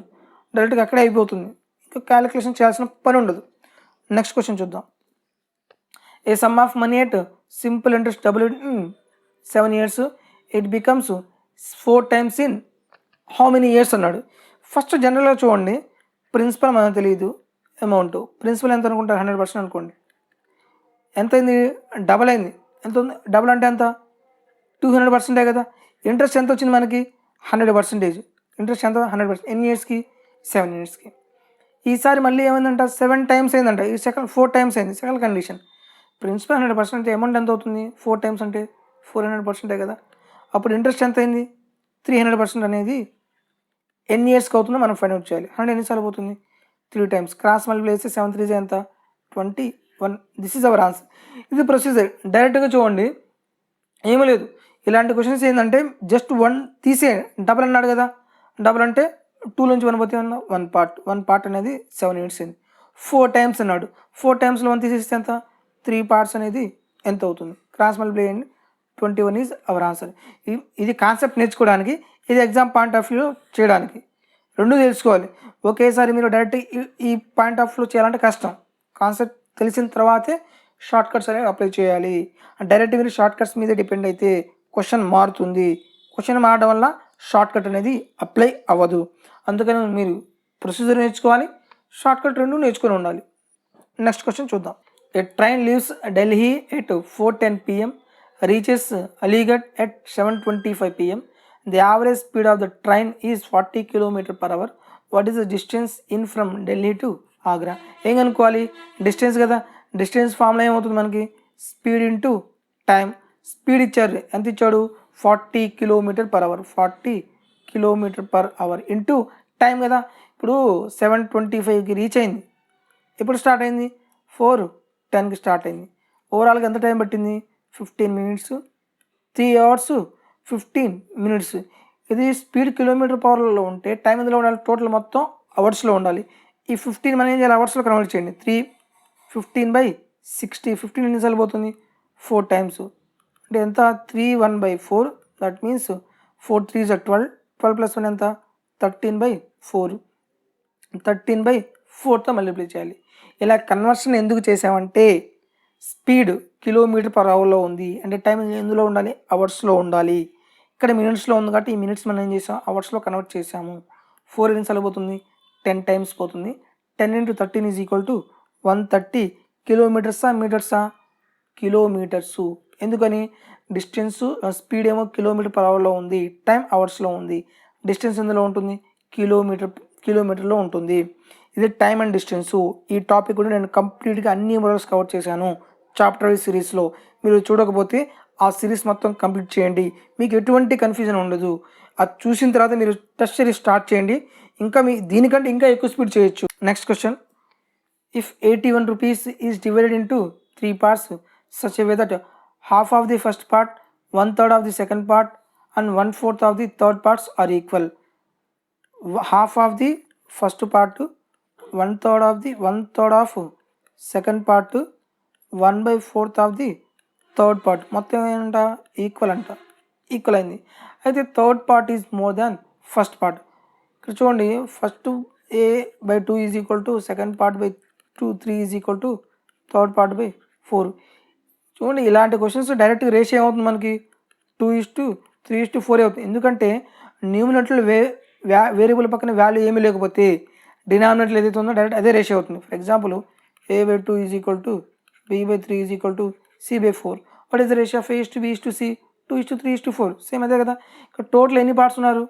డైరెక్ట్గా అక్కడే అయిపోతుంది, ఇంకా క్యాలిక్యులేషన్ చేయాల్సిన పని ఉండదు. నెక్స్ట్ క్వశ్చన్ చూద్దాం. A sum of money at simple interest double in 7 years, it becomes 4 times in how many years అన్నాడు. ఫస్ట్ జనరల్గా చూడండి, ప్రిన్సిపల్ మనకు తెలియదు, అమౌంట్ ప్రిన్సిపల్ ఎంత అనుకుంటారు? 100% అనుకోండి. ఎంత అయింది? డబల్ అయింది. ఎంత ఉంది? డబల్ అంటే ఎంత? 200% కదా. ఇంట్రెస్ట్ ఎంత వచ్చింది మనకి? 100%. ఇంట్రెస్ట్ ఎంత? 100%. ఎన్ని ఇయర్స్కి? 7 yearsకి. ఈసారి మళ్ళీ ఏమైందంట? 7 times అయిందంట. ఈ సెకండ్ 4 times అయింది. సెకండ్ కండిషన్, ప్రిన్సిపల్ 100% అంటే అమౌంట్ ఎంత అవుతుంది? 4 times అంటే 400% కదా. అప్పుడు ఇంట్రెస్ట్ ఎంత అయింది? 300% అనేది ఎన్ని ఇయర్స్కి అవుతుందో మనం ఫైండ్ అవుట్ చేయాలి. 100 ఎన్నిసార్లు పోతుంది? 3 times. క్రాస్ మల్టిప్లై చేస్తే 7 3 ఎంత? 21. This is our answer. ఇది ప్రొసీజర్. డైరెక్ట్గా చూడండి, ఏమీ లేదు. ఇలాంటి క్వశ్చన్స్ ఏంటంటే జస్ట్ 1 తీసే, డబల్ అన్నాడు కదా, డబల్ అంటే 2 నుంచి 1 పోతే అన్న 1 పార్ట్ అనేది 7 years అయింది. 4 times అన్నాడు. 4 timesలో 1 తీసేస్తే ఎంత? 3 parts అనేది ఎంత అవుతుంది? క్రాస్ మల్టిప్లై చేయండి. 21 ఈజ్ అవర్ ఆన్సర్. ఇది కాన్సెప్ట్ నేర్చుకోవడానికి, ఇది ఎగ్జామ్ పాయింట్ ఆఫ్ వ్యూ చేయడానికి, రెండు తెలుసుకోవాలి. ఒకేసారి మీరు డైరెక్ట్ ఈ పాయింట్ ఆఫ్ వ్యూ చేయాలంటే కష్టం. కాన్సెప్ట్ తెలిసిన తర్వాతే షార్ట్ కట్స్ అనేవి అప్లై చేయాలి. డైరెక్ట్ మీరు షార్ట్ కట్స్ మీద డిపెండ్ అయితే క్వశ్చన్ మారుతుంది. క్వశ్చన్ మారడం వల్ల షార్ట్ కట్ అనేది అప్లై అవ్వదు. అందుకని మీరు ప్రొసీజర్ నేర్చుకోవాలి, షార్ట్ కట్ రెండు నేర్చుకొని ఉండాలి. నెక్స్ట్ క్వశ్చన్ చూద్దాం. A train leaves Delhi at 4:10 PM, reaches Aligarh at 7:25 PM. The average speed of the train is 40 km/h. What is the distance in from Delhi to Agra? ఏం కనుక్కోవాలి? Distance కదా. Distance formula ఏమవుతుంది మనకి? Speed into time. Speed ఇచ్చారు, ఎంత ఇచ్చాడు? 40 km/h. 40 km/h into time కదా. ఇప్పుడు 7:25కి రీచ్ అయింది. ఎప్పుడు స్టార్ట్ అయింది? 4:10కి స్టార్ట్ అయింది. ఓవరాల్గా ఎంత టైం పట్టింది? 15 minutes. 3 hours 15 minutes. ఇది స్పీడ్ km/hలో ఉంటే టైం ఎందులో ఉండాలి? టోటల్ మొత్తం అవర్స్లో ఉండాలి. ఈ 15 మనం ఏం చేయాలి? అవర్స్లో కన్వర్ట్ చేయండి. 315/60. 15 ఎన్నిసార్లు పోతుంది? 4 times. అంటే ఎంత? 3 1/4. That means 4 3s 12. 12 + 1 ఎంత? 13/4. 13/4తో మల్టిప్లై చేయాలి. ఇలా కన్వర్షన్ ఎందుకు చేసామంటే స్పీడ్ km/hలో ఉంది అంటే టైం ఎందులో ఉండాలి? అవర్స్లో ఉండాలి. ఇక్కడ మినిట్స్లో ఉంది కాబట్టి ఈ మినిట్స్ మనం ఏం చేసాం? అవర్స్లో కన్వర్ట్ చేసాము. 4 ఎన్నిసార్లు పోతుంది? 10 times పోతుంది. 10 × 13 = 130 కిలోమీటర్సా మీటర్సా? కిలోమీటర్సు. ఎందుకని? డిస్టెన్స్ స్పీడ్ ఏమో km/hలో ఉంది, టైం అవర్స్లో ఉంది. డిస్టెన్స్ ఎందులో ఉంటుంది? కిలోమీటర్లో ఉంటుంది. ఇది టైం అండ్ డిస్టెన్సు. ఈ టాపిక్ కూడా నేను కంప్లీట్గా అన్ని మోడల్స్ కవర్ చేశాను చాప్టర్ వైజ్ సిరీస్లో. మీరు చూడకపోతే ఆ సిరీస్ మొత్తం కంప్లీట్ చేయండి, మీకు ఎటువంటి కన్ఫ్యూజన్ ఉండదు. అది చూసిన తర్వాత మీరు టెస్ట్ సిరీస్ స్టార్ట్ చేయండి, ఇంకా దీనికంటే ఇంకా ఎక్కువ స్పీడ్ చేయొచ్చు. Next question. If 81 rupees is divided into 3 parts such a way that half of the first part, 1/3 of the second part and 1/4 of the third parts are equal. Half of the first part, 1/3 of second part, 1/4 of the third part, మొత్తం ఏంటంట? Equal అంట. Equal అయింది. అయితే third part is more than first part. ఇక్కడ చూడండి, first A/2 = second part /2, 3 = third part /4. చూడండి, ఇలాంటి questions డైరెక్ట్గా రేషియో ఏమవుతుంది మనకి? 2:3:4 అవుతుంది. ఎందుకంటే న్యూమినేటర్లో వేరియబుల్ పక్కన వాల్యూ ఏమీ లేకపోతే డినామినేటర్ ఏదైతే ఉందో డైరెక్ట్ అదే రేషియో అవుతుంది. For example A/2 = B/3 = C/4. What is the ratio of A/B/C? 2:3:4. Same అదే కదా. ఇక్కడ టోటల్ ఎన్ని పార్ట్స్ ఉన్నారు?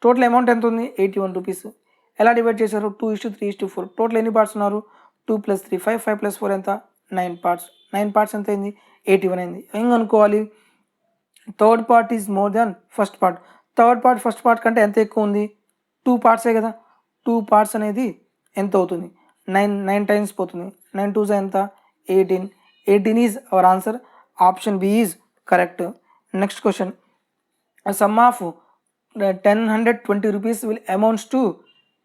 టోటల్ అమౌంట్ ఎంత ఉంది? 81 rupees. ఎలా డివైడ్ చేశారు? 2:3:4. టోటల్ ఎన్ని పార్ట్స్ ఉన్నారు? 2 + 3 5, 5 + 4 ఎంత? 9 parts. 9 parts ఎంత అయింది? 81 అయింది. ఏం అనుకోవాలి? Third part is more than first part. Third part first part కంటే ఎంత ఎక్కువ ఉంది? 2 parts కదా. 2 parts అనేది ఎంత అవుతుంది? 9 times పోతుంది. 9 2s ఎంత? 18. 18 is our answer. Option B is correct. Next question. Sum of 1020 rupees will amounts to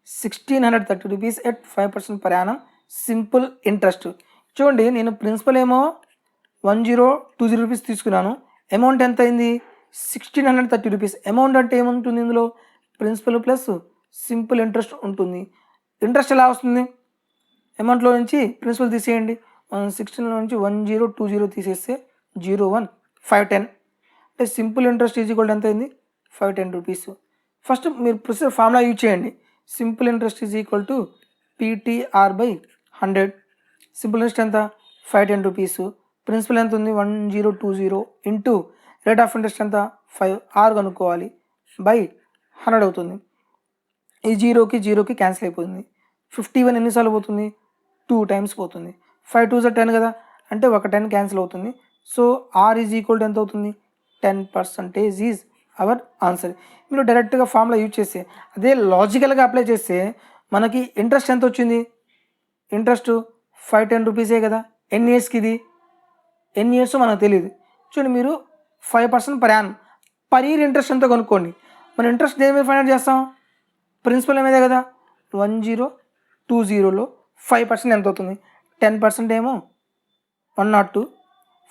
1630 rupees at 5% per annum. Simple interest. చూడండి నేను ప్రిన్సిపల్ ఏమో 1020 రూపీస్ తీసుకున్నాను. అమౌంట్ ఎంత అయింది? 1630 రూపీస్. అమౌంట్ అంటే ఏముంటుంది ఇందులో? ప్రిన్సిపల్ ప్లస్ సింపుల్ ఇంట్రెస్ట్ ఉంటుంది. ఇంట్రెస్ట్ ఎలా వస్తుంది? అమౌంట్లో నుంచి ప్రిన్సిపల్ తీసేయండి. 16 నుంచి 1020 తీసేస్తే 01 510 అంటే సింపుల్ ఇంట్రెస్ట్ ఈజ్ ఈక్వల్ ఎంత అయింది? 510 రూపీస్. ఫస్ట్ మీరు ప్రొసీజర్ ఫార్ములా యూజ్ చేయండి. Simple interest is equal to PTR/100. Simple interest ఎంత? 510 రూపీస్. ప్రిన్సిపల్ ఎంత ఉంది? 1020 ఇంటూ రేట్ ఆఫ్ ఇంట్రెస్ట్ ఎంత? 5 ఆర్ కనుక్కోవాలి బై 100 అవుతుంది. ఈ జీరోకి క్యాన్సిల్ అయిపోతుంది. 51 ఎన్నిసార్లు పోతుంది? 2 టైమ్స్ పోతుంది. 5 2 10 కదా, అంటే ఒక 10 క్యాన్సిల్ అవుతుంది. So R is equal to ఎంత అవుతుంది? 10% ఈజ్ అవర్ ఆన్సర్. మీరు డైరెక్ట్గా ఫార్ములా యూజ్ చేస్తే, అదే లాజికల్గా అప్లై చేస్తే మనకి ఇంట్రెస్ట్ ఎంత వచ్చింది? ఇంట్రెస్ట్ 510 రూపీసే కదా. ఎన్ని ఇయర్స్కి ఇది? ఎన్ని ఇయర్స్ మనకు తెలియదు. చూడండి మీరు 5% per annum. Per year interest ఎంతో కనుక్కోండి. మన ఇంట్రెస్ట్ దేని మీద ఫైండ్ అవుట్ చేస్తాం? ప్రిన్సిపల్ ఏమేదే కదా. 1020లో 5% ఎంత అవుతుంది? 10% ఏమో 102.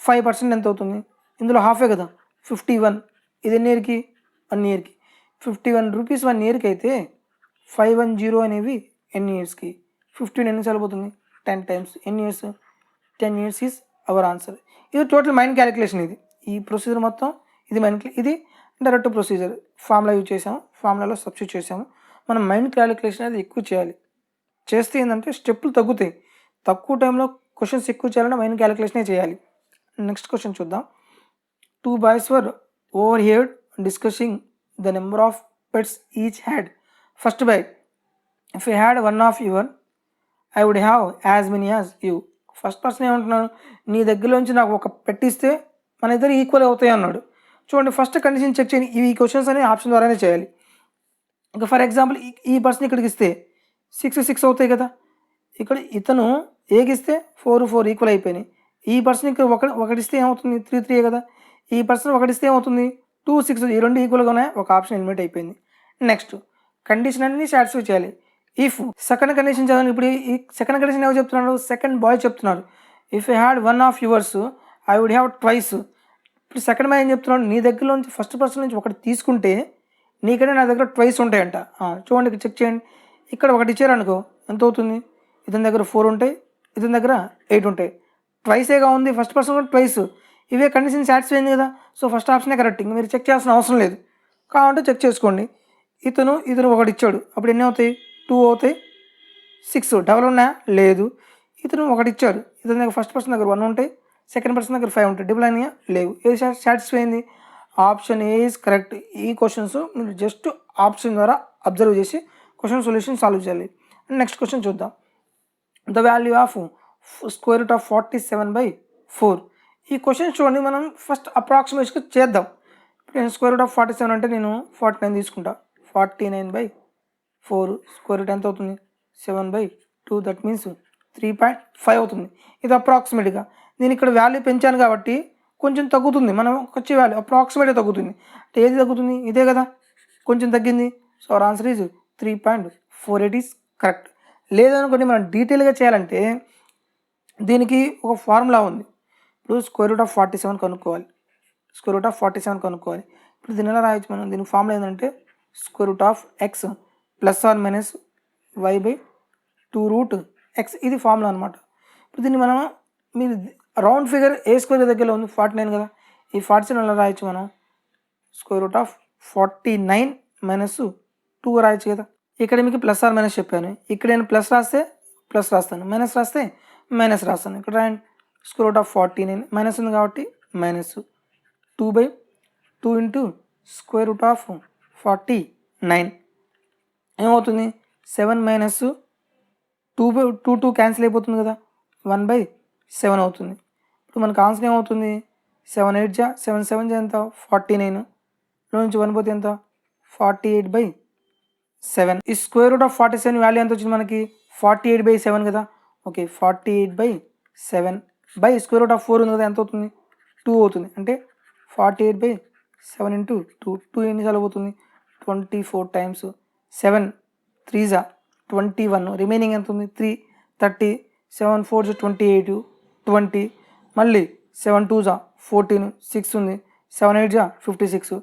5% ఎంత అవుతుంది? ఇందులో హాఫే కదా, 51. ఇది ఎన్ని ఇయర్కి? 1 ఇయర్కి. 51 రూపీస్ 1 ఇయర్కి అయితే 510 అనేవి ఎన్ని ఇయర్స్కి? 15 ఎన్నిసార్లు పోతుంది? 10 టైమ్స్. ఎన్ని years? 10 years is our answer. ఇది టోటల్ మైండ్ క్యాలిక్యులేషన్. ఈ ప్రొసీజర్ మొత్తం ఇది ఇది డైరెక్ట్ ప్రొసీజర్. ఫార్ములా యూజ్ చేసాము, ఫార్ములాలో సబ్స్టిట్యూట్ చేసాము. మనం మైండ్ క్యాలిక్యులేషన్ అనేది ఎక్కువ చేయాలి. చేస్తే ఏంటంటే స్టెప్పులు తగ్గుతాయి. తక్కువ టైంలో క్వశ్చన్స్ ఎక్కువ చేయాలంటే మైండ్ క్యాలిక్యులేషనే చేయాలి. నెక్స్ట్ క్వశ్చన్ చూద్దాం. 2 boys were overheard discussing the number of pets each had. First boy, if I had one of your, I would have as many as you. First person ఏమంటున్నాడు? నీ దగ్గరలోంచి నాకు ఒక పెట్టిస్తే మన ఇద్దరు ఈక్వల్ అవుతాయి అన్నాడు. చూడండి ఫస్ట్ కండిషన్ చెక్ చేయండి. ఈ క్వశ్చన్స్ అనేవి ఆప్షన్ ద్వారానే చేయాలి. ఇంకా ఫర్ ఎగ్జాంపుల్ ఈ పర్సన్ ఇక్కడికి ఇస్తే 6 6 అవుతాయి కదా. ఇక్కడ ఇతను ఏకి ఇస్తే 4 4 ఈక్వల్ అయిపోయినాయి. ఈ పర్సన్ ఇక్కడ ఒకటి ఇస్తే ఏమవుతుంది? 3 3 కదా. ఈ పర్సన్ ఒకటి ఇస్తే ఏమవుతుంది? 2 6. ఈ రెండు ఈక్వల్గా ఉన్నాయి, ఒక ఆప్షన్ ఎలిమినేట్ అయిపోయింది. నెక్స్ట్ కండిషన్ అన్ని సాటిస్ఫై చేయాలి. ఇఫ్ సెకండ్ కండిషన్ చదవండి. ఇప్పుడు ఈ సెకండ్ కండిషన్ ఎవరు చెప్తున్నాడు? సెకండ్ బాయ్ చెప్తున్నారు. If I had one of yours I would have twice. ఇప్పుడు సెకండ్ బాయ్ ఏం చెప్తున్నాడు? నీ దగ్గరలో నుంచి ఫస్ట్ పర్సన్ నుంచి ఒకటి తీసుకుంటే నీకంటే నా దగ్గర ట్వైస్ ఉంటాయంట. చూడండి ఇక్కడ చెక్ చేయండి. ఇక్కడ ఒకటి ఇచ్చారు అనుకో, ఎంత అవుతుంది? ఇతని దగ్గర 4 ఉంటాయి, ఇతని దగ్గర 8 ఉంటాయి. ట్వైసేగా ఉంది, ఫస్ట్ పర్సన్ కూడా ట్వైస్. ఇవే కండిషన్ సాటిస్ఫై అయింది కదా. సో ఫస్ట్ ఆప్షనే కరెక్ట్. మీరు చెక్ చేయాల్సిన అవసరం లేదు. కావాలంటే చెక్ చేసుకోండి. ఇతను ఒకటి ఇచ్చాడు, అప్పుడు ఎన్ని అవుతాయి? 2 అవుతాయి. 6 డబల్ ఉన్నాయా? లేదు. ఇతను ఒకటి ఇచ్చాడు, ఇతని దగ్గర ఫస్ట్ పర్సన్ దగ్గర 1 ఉంటాయి, సెకండ్ పర్సన్ దగ్గర 5 ఉంటాయి. డబుల్ అయినాయా? లేవు. ఏది సాటిస్ఫై అయింది? Option A is correct. ఈ క్వశ్చన్స్ మీరు జస్ట్ ఆప్షన్ ద్వారా అబ్జర్వ్ చేసి క్వశ్చన్ సొల్యూషన్ సాల్వ్ చేయాలి. నెక్స్ట్ క్వశ్చన్ చూద్దాం. The value of square root of 47/4. ఈ క్వశ్చన్ చూడండి, మనం ఫస్ట్ అప్రాక్సిమేట్గా చేద్దాం. ఇప్పుడు నేను స్క్వేర్ రూట్ ఆఫ్ 47 అంటే నేను 49 తీసుకుంటా. 49/4 స్క్వేర్ రూట్ ఎంత అవుతుంది? 7/2. దట్ మీన్స్ 3.5 అవుతుంది. ఇది అప్రాక్సిమేట్గా. నేను ఇక్కడ వాల్యూ పెంచాను కాబట్టి కొంచెం తగ్గుతుంది. మనం వచ్చే వాల్యూ అప్రాక్సిమేట్గా తగ్గుతుంది. అంటే ఏది తగ్గుతుంది? ఇదే కదా, కొంచెం తగ్గింది. So our answer is 3.48 is correct. లేదనుకోండి మనం డీటెయిల్గా చేయాలంటే దీనికి ఒక ఫార్ములా ఉంది. ఇప్పుడు స్క్వేర్ రూట్ ఆఫ్ 47 కనుక్కోవాలి. స్క్వేర్ రూట్ ఆఫ్ 47 కనుక్కోవాలి. ఇప్పుడు దీని ఎలా రాయొచ్చు మనం? దీనికి ఫార్ములా ఏంటంటే square root of X plus or minus y/2√x. ఇది ఫార్ములా అనమాట. ఇప్పుడు దీన్ని మనం మీరు రౌండ్ ఫిగర్ ఏ స్క్వేర్ దగ్గరలో ఉంది? 49 కదా. ఈ 47 ఎలా రాయొచ్చు మనం? స్క్వేర్ రూట్ ఆఫ్ 49 మైనస్ 2 రాయొచ్చు కదా. ఇక్కడ మీకు ప్లస్ ఆర్ మైనస్ చెప్పాను. ఇక్కడ నేను ప్లస్ రాస్తే ప్లస్ రాస్తాను, మైనస్ రాస్తే మైనస్ రాస్తాను. ఇక్కడ రాయండి. స్క్వేర్ రూట్ ఆఫ్ 49 మైనస్ ఉంది కాబట్టి minus 2/2 into square root of 49 ఏమవుతుంది? 7 మైనస్ 2 క్యాన్సిల్ అయిపోతుంది కదా, 1/7 అవుతుంది. ఇప్పుడు మనకు ఆన్సర్ ఏమవుతుంది? 7 8 జా 7 7 జా ఎంత? 49. లో నుంచి 1 పోతే ఎంత? 48/7. ఈ స్క్వేర్ రూట్ ఆఫ్ 47 వాల్యూ ఎంత వచ్చింది మనకి? 48/7 కదా. Okay, 48/7 by square root of 4 ఉంది కదా, ఎంత అవుతుంది? 2 అవుతుంది. అంటే 48/7 ఇంటూ 2 ఎన్నిసార్లు పోతుంది? 24 టైమ్స్. 7 3 జా 21. రిమైనింగ్ ఎంత ఉంది? 3 30. 7 4 28, 20, మళ్ళీ 7 2 14, 6 ఉంది, 7 8 56,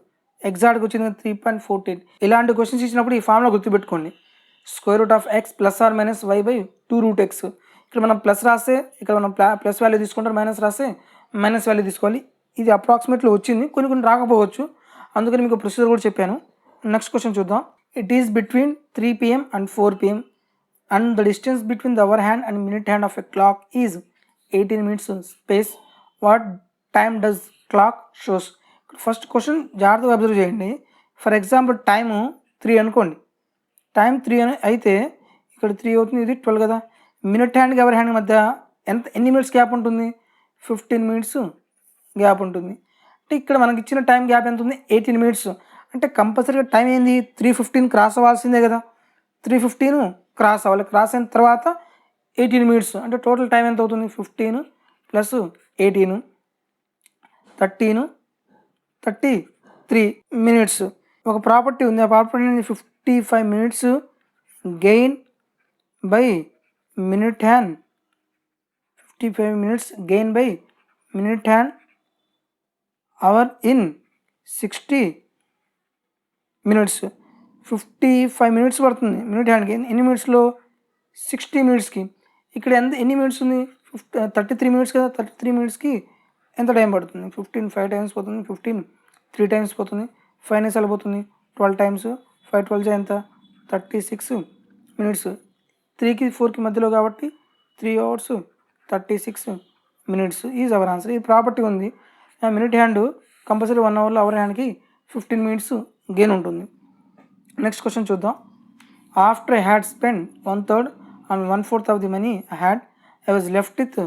ఎగ్జాక్ట్గా వచ్చింది 3.14. ఇలాంటి క్వశ్చన్స్ ఇచ్చినప్పుడు ఈ ఫార్ములా గుర్తుపెట్టుకోండి. Square root of X plus or minus Y by 2 root X. ఇక్కడ మనం ప్లస్ రాస్తే ఇక్కడ మనం ప్లస్ వాల్యూ తీసుకుంటాం, మైనస్ రాస్తే మైనస్ వాల్యూ తీసుకోవాలి. ఇది అప్రాక్సిమేట్లో వచ్చింది, కొన్ని రాకపోవచ్చు, అందుకని మీకు ప్రొసీజర్ కూడా చెప్పాను. నెక్స్ట్ క్వశ్చన్ చూద్దాం. It is between 3 PM and 4 PM and the distance between the hour hand and minute hand of a clock is 18 minutes space. What time does clock shows? First question జాగ్రత్తగా observe చేయండి. For example time 3 అనుకోండి, time 3 అని అయితే ఇక్కడ 3 అవుతుంది, ఇది 12 కదా. Minute హ్యాండ్కి అవర్ హ్యాండ్ మధ్య ఎన్ని మినిట్స్ గ్యాప్ ఉంటుంది? 15 మినిట్స్ గ్యాప్ ఉంటుంది. అంటే ఇక్కడ మనకి ఇచ్చిన టైం గ్యాప్ ఎంత ఉంది? 18 మినిట్స్. అంటే కంపల్సరీగా టైం ఏంది? 3:15 క్రాస్ అవ్వాల్సిందే కదా. 3:15 క్రాస్ అవ్వాలి, క్రాస్ అయిన తర్వాత 18 మినిట్స్. అంటే టోటల్ టైం ఎంత అవుతుంది? 15 ప్లస్ 18 33 మినిట్స్. ఒక ప్రాపర్టీ ఉంది, ఆ property 55 minutes gain by minute hand, 55 minutes gain by minute hand hour in 60 minutes. 55 minutes పడుతుంది మినిట్ హ్యాండ్కి. ఎన్ని మినిట్స్లో? 60 మినిట్స్కి. ఇక్కడ ఎన్ని మినిట్స్ ఉంది? 33 మినిట్స్ కదా. 33 మినిట్స్కి ఎంత టైం పడుతుంది? 15 5 టైమ్స్ పోతుంది, 15 3 టైమ్స్ పోతుంది, 5 నిమిషాలు పోతుంది, 12 టైమ్స్, 5 12 ఎంత? 36 మినిట్స్. 3కి 4కి మధ్యలో కాబట్టి 3 hours 36 minutes is our answer. ఈ ప్రాపర్టీ ఉంది. మినిట్ హ్యాండ్ కంపల్సరీ 1 అవర్లో అవర్ హ్యాండ్కి 15 మినిట్స్ గెయిన్ ఉంటుంది. నెక్స్ట్ క్వశ్చన్ చూద్దాం. After I had spend 1/3 and 1/4 of the money I was left with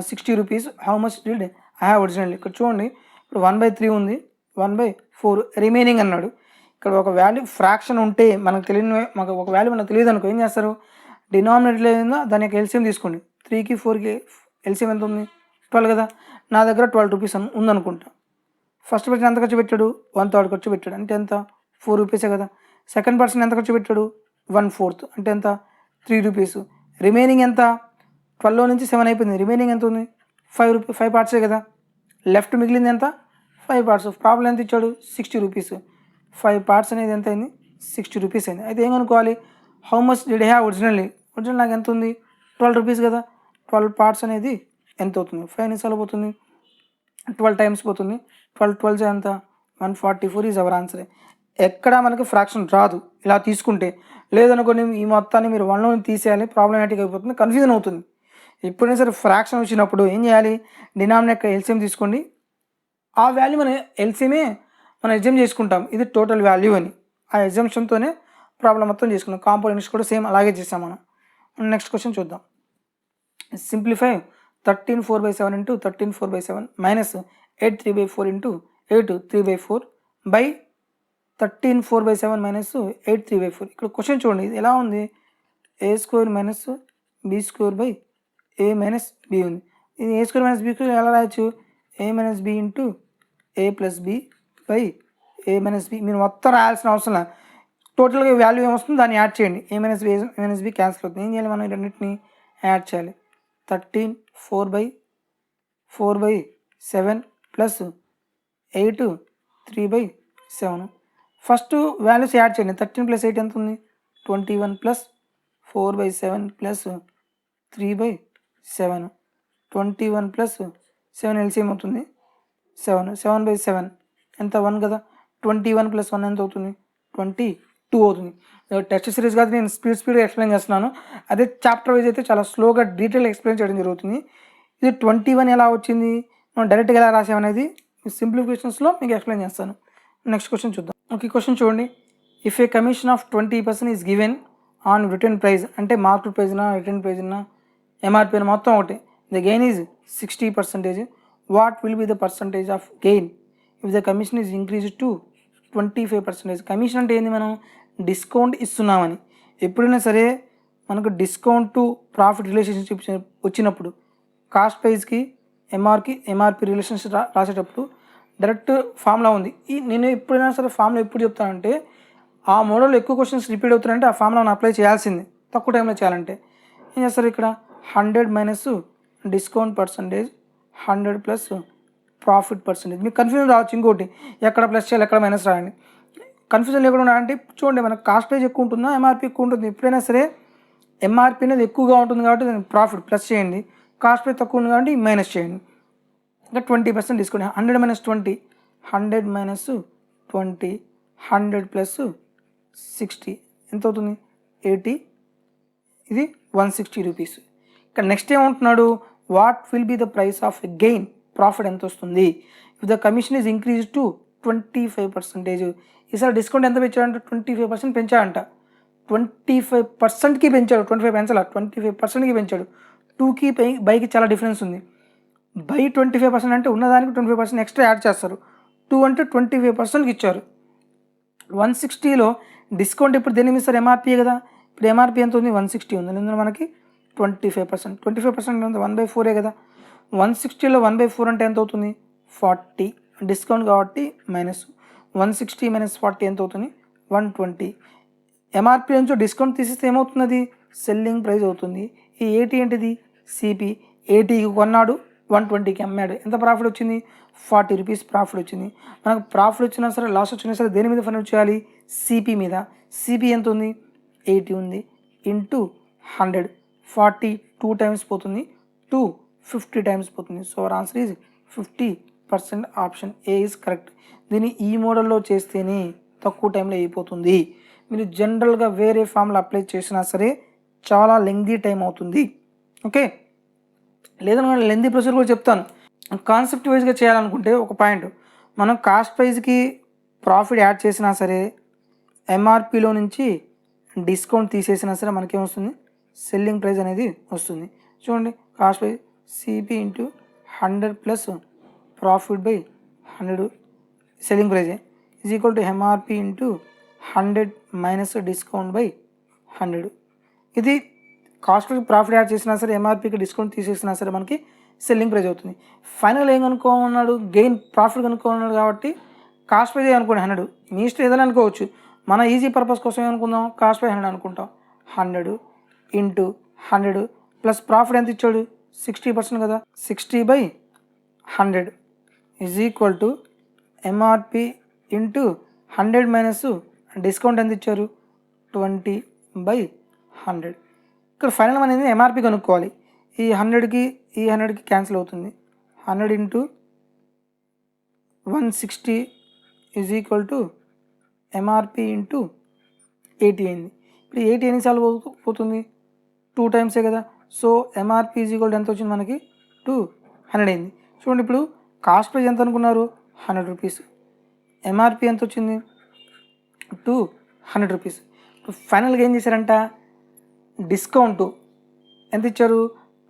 60 rupees. How much did I have originally? ఇక్కడ చూడండి, ఇప్పుడు 1/3 ఉంది, 1/4 రిమైనింగ్ అన్నాడు. ఇక్కడ ఒక వాల్యూ ఫ్రాక్షన్ ఉంటే మనకు ఒక వాల్యూ మనకు తెలియదు అనుకో, ఏం చేస్తారు? డినామినేటర్ ఏదైందో దాని యొక్క ఎల్సిఎం తీసుకోండి. 3కి 4కి ఎల్సిఎం ఎంత ఉంది? 12 కదా. నా దగ్గర 12 రూపీస్ ఉందనుకుంటా. ఫస్ట్ పర్సన్ ఎంత ఖర్చు పెట్టాడు? 1/3 ఖర్చు పెట్టాడు, అంటే ఎంత? 4 రూపీసే కదా. సెకండ్ పర్సన్ ఎంత ఖర్చు పెట్టాడు? 1/4, అంటే ఎంత? 3 రూపీస్. రిమైనింగ్ ఎంత? 12లో నుంచి 7 అయిపోయింది, రిమైనింగ్ ఎంత ఉంది? 5 పార్ట్సే కదా. లెఫ్ట్ మిగిలింది ఎంత? 5 పార్ట్స్. ప్రాబ్లం ఎంత ఇచ్చాడు? 60 రూపీస్. 5 పార్ట్స్ అనేది ఎంత అయింది? 60 రూపీస్ అయింది. అయితే ఏమనుకోవాలి? How much did I have original నాకు ఎంత ఉంది? 12 రూపీస్ కదా. 12 పార్ట్స్ అనేది ఎంత అవుతుంది? 5 నిమిషాలు పోతుంది, 12 టైమ్స్ పోతుంది, 12 12 ఎంత? 144 ఈజ్ అవర్ ఆన్సర్. ఎక్కడ మనకి ఫ్రాక్షన్ రాదు ఇలా తీసుకుంటే. లేదనుకోండి ఈ మొత్తాన్ని మీరు 1లో తీసేయాలి, ప్రాబ్లమాటిక్ అయిపోతుంది, కన్ఫ్యూజన్ అవుతుంది. ఎప్పుడైనా సరే ఫ్రాక్షన్ వచ్చినప్పుడు ఏం చేయాలి? డినామినేటర్ ఎల్సిఎం తీసుకోండి. ఆ వాల్యూ మన ఎల్సిఎమే మనం ఎగ్జామ్ చేసుకుంటాం, ఇది టోటల్ వాల్యూ అని. ఆ ఎగ్జామ్షన్తోనే ప్రాబ్లం మొత్తం చేసుకున్నాం. కాంపోనెంట్స్ కూడా సేమ్ అలాగే చేసాం మనం. నెక్స్ట్ క్వశ్చన్ చూద్దాం. Simplify 13 4/7 into 13 4/7 minus 8 3/4 into 8 3/4 by 13 4/7 minus 8 3/4. ఇక్కడ క్వశ్చన్ చూడండి, ఇది ఎలా ఉంది? a² minus b² by a minus b ఉంది. ఇది a² మైనస్ b² ఎలా రాయొచ్చు? a minus b into a plus b by a minus b. మీరు మొత్తం రాయాల్సిన అవసరం లేదు, టోటల్గా వాల్యూ ఏమొస్తుంది దాన్ని యాడ్ చేయండి. a మైనస్ b క్యాన్సిల్ అవుతుంది. ఏం చేయాలి? మనం రెండింటిని యాడ్ చేయాలి. 13 4/7 ప్లస్ 8 3/7. ఫస్ట్ వాల్యూస్ యాడ్ చేయండి. 13 + 8 ఎంత ఉంది? 21 ప్లస్ 4/7 ప్లస్ 3/7. 21 ప్లస్ 7 ఎల్సిఎం అవుతుంది 7. 7/7 ఎంత? 1 కదా. 21 + 1 ఎంత అవుతుంది? 22 అవుతుంది. టెస్ట్ సిరీస్ కాదు, నేను స్పీడ్గా ఎక్స్ప్లెయిన్ చేస్తున్నాను. అదే చాప్టర్ వైజ్ అయితే చాలా స్లోగా డీటెయిల్ ఎక్స్ప్లెయిన్ చేయడం జరుగుతుంది. ఇది 21 ఎలా వచ్చింది, మనం డైరెక్ట్గా ఎలా రాసామనేది సింప్లిఫికేషన్స్లో మీకు ఎక్స్ప్లెయిన్ చేస్తాను. నెక్స్ట్ క్వశ్చన్ చూద్దాం. ఓకే, క్వశ్చన్ చూడండి. If a commission of 20% is given on return price, అంటే మార్కెట్ ప్రైజ్నా రిటర్న్ ప్రైజ్నా ఎంఆర్పీ మొత్తం ఒకటి. The gain is 60%. What will be the percentage of gain if the commission is increase to 25%? Commission అంటే ఏంది? మనం discount ఇస్తున్నామని. ఎప్పుడైనా సరే మనకు డిస్కౌంట్ టు ప్రాఫిట్ రిలేషన్షిప్ వచ్చినప్పుడు కాస్ట్ ప్రైస్కి ఎంఆర్పి రిలేషన్షిప్ రాసేటప్పుడు డైరెక్ట్ ఫార్ములా ఉంది. నేను ఎప్పుడైనా సరే ఫార్ములా ఎప్పుడు చెప్తానంటే, ఆ మోడల్లో ఎక్కువ క్వశ్చన్స్ రిపీట్ అవుతున్నాయంటే ఆ ఫార్ములాను అప్లై చేయాల్సిందే, తక్కువ టైంలో చేయాలంటే. ఏం చేస్తారు? ఇక్కడ 100 minus discount percentage 100 plus profit percentage. మీకు కన్ఫ్యూజన్ రావచ్చు ఇంకోటి, ఎక్కడ ప్లస్ చేయాలి ఎక్కడ మైనస్ రాయండి. కన్ఫ్యూజన్ లేకుండా ఉండాలంటే చూడండి, మనకు కాస్ట్ ప్రైస్ ఎక్కువ ఉంటుందా ఎంఆర్పి ఎక్కువ ఉంటుంది. ఎప్పుడైనా సరే ఎంఆర్పి అనేది ఎక్కువగా ఉంటుంది కాబట్టి దానికి ప్రాఫిట్ ప్లస్ చేయండి, కాస్ట్ ప్రైస్ తక్కువ ఉంది కాబట్టి మైనస్ చేయండి. ఇంకా 20% డిస్కౌంట్. 100 మైనస్ 20, 100 మైనస్ 20, 100 ప్లస్ 60 ఎంత అవుతుంది 80, ఇది 160 రూపీస్. ఇక్కడ నెక్స్ట్ ఏమంటున్నాడు, what will be the price of gain, profit ఎంత వస్తుంది if the commission is increase to 25%. ఈసారి డిస్కౌంట్ ఎంత పెంచాడంట, 25% పెంచాడంట. 25%కి పెంచాడు, 25 పెంచాల, 25%కి పెంచాడు. 2కి బైకి చాలా డిఫరెన్స్ ఉంది. బై 25% అంటే ఉన్నదానికి 25% ఎక్స్ట్రా యాడ్ చేస్తారు. 2 అంటే 25%కి ఇచ్చారు. 160లో డిస్కౌంట్ ఇప్పుడు దేని మీద సార్ ఎంఆర్పీ కదా, ఇప్పుడు ఎంఆర్పీ ఎంత ఉంది 160 ఉంది, ఇందులో మనకి 25%. 25% ఉంది 1/4 కదా. 160లో 1/4 అంటే ఎంత అవుతుంది 40, డిస్కౌంట్ కాబట్టి మైనస్ 160 మైనస్ 40 ఎంత అవుతుంది 120. ఎంఆర్పీ నుంచి డిస్కౌంట్ తీసేస్తే ఏమవుతుంది, సెల్లింగ్ ప్రైస్ అవుతుంది. ఈ 80 ఏంటిది సిపి, 80కి కొన్నాడు 120కి అమ్మాడు, ఎంత ప్రాఫిట్ వచ్చింది 40 రూపీస్ ప్రాఫిట్ వచ్చింది. మనకు ప్రాఫిట్ వచ్చినా సరే లాస్ వచ్చినా సరే దేని మీద ఫైనల్ చేయాలి, సిపి మీద. సిపి ఎంత ఉంది 80 ఉంది ఇంటూ 100, 40 2 టైమ్స్ పోతుంది, 2 50 టైమ్స్ పోతుంది. So our answer is 50%. Option A is correct. దీన్ని ఈ మోడల్లో చేస్తేనే తక్కువ టైంలో అయిపోతుంది. మీరు జనరల్గా వేరే ఫామ్లో అప్లై చేసినా సరే చాలా లెంగ్దీ టైం అవుతుంది. ఓకే, లేదని నేను లెంగ్దీ ప్రొసీజర్ కూడా చెప్తాను. కాన్సెప్ట్ వైజ్గా చేయాలనుకుంటే ఒక పాయింట్, మనం కాస్ట్ ప్రైస్కి ప్రాఫిట్ యాడ్ చేసినా సరే ఎంఆర్పిలో నుంచి డిస్కౌంట్ తీసేసినా సరే మనకేమొస్తుంది, సెల్లింగ్ ప్రైస్ అనేది వస్తుంది. చూడండి, cost price CP into 100 plus profit by 100 selling praise is equal to MRP into 100 minus discount by 100. ఇది కాస్ట్ ప్రాఫిట్ యాడ్ చేసినా సరే ఎంఆర్పీకి డిస్కౌంట్ తీసేసినా సరే మనకి సెల్లింగ్ ప్రైస్ అవుతుంది. ఫైనల్ ఏం కనుక్కోమన్నాడు, గెయిన్ ప్రాఫిట్ కనుక్కోమన్నాడు కాబట్టి కాస్ట్ ప్రైజ్ అనుకోండి 100, మీ ఇష్టం ఏదైనా అనుకోవచ్చు. మన ఈజీ పర్పస్ కోసం ఏమనుకుందాం, కాస్ట్ ప్రైస్ 100 అనుకుంటాం. 100 ఇంటూ 100 ప్లస్ ప్రాఫిట్ ఎంత ఇచ్చాడు 60% కదా, 60/100 is equal to MRP into 100 minus discount ఎంత ఇచ్చారు 20/100. ఇక్కడ ఫైనల్ అనేది ఎంఆర్పి కనుక్కోవాలి. ఈ 100కి ఈ 100కి క్యాన్సిల్ అవుతుంది. 100 into 160 is equal to MRP into 80 అయింది. ఇప్పుడు 80 ఎన్నిసార్లు పోతుంది 2 టైమ్సే కదా. సో ఎంఆర్పి ఈజ్ ఈక్వల్ ఎంత వచ్చింది మనకి 200 అయింది. చూడండి, ఇప్పుడు కాస్ట్ ప్రైస్ ఎంత అనుకున్నారు 100 రూపీస్, ఎంఆర్పి ఎంత వచ్చింది 200 రూపీస్. ఫైనల్గా ఏం చేశారంట, డిస్కౌంట్ ఎంత ఇచ్చారు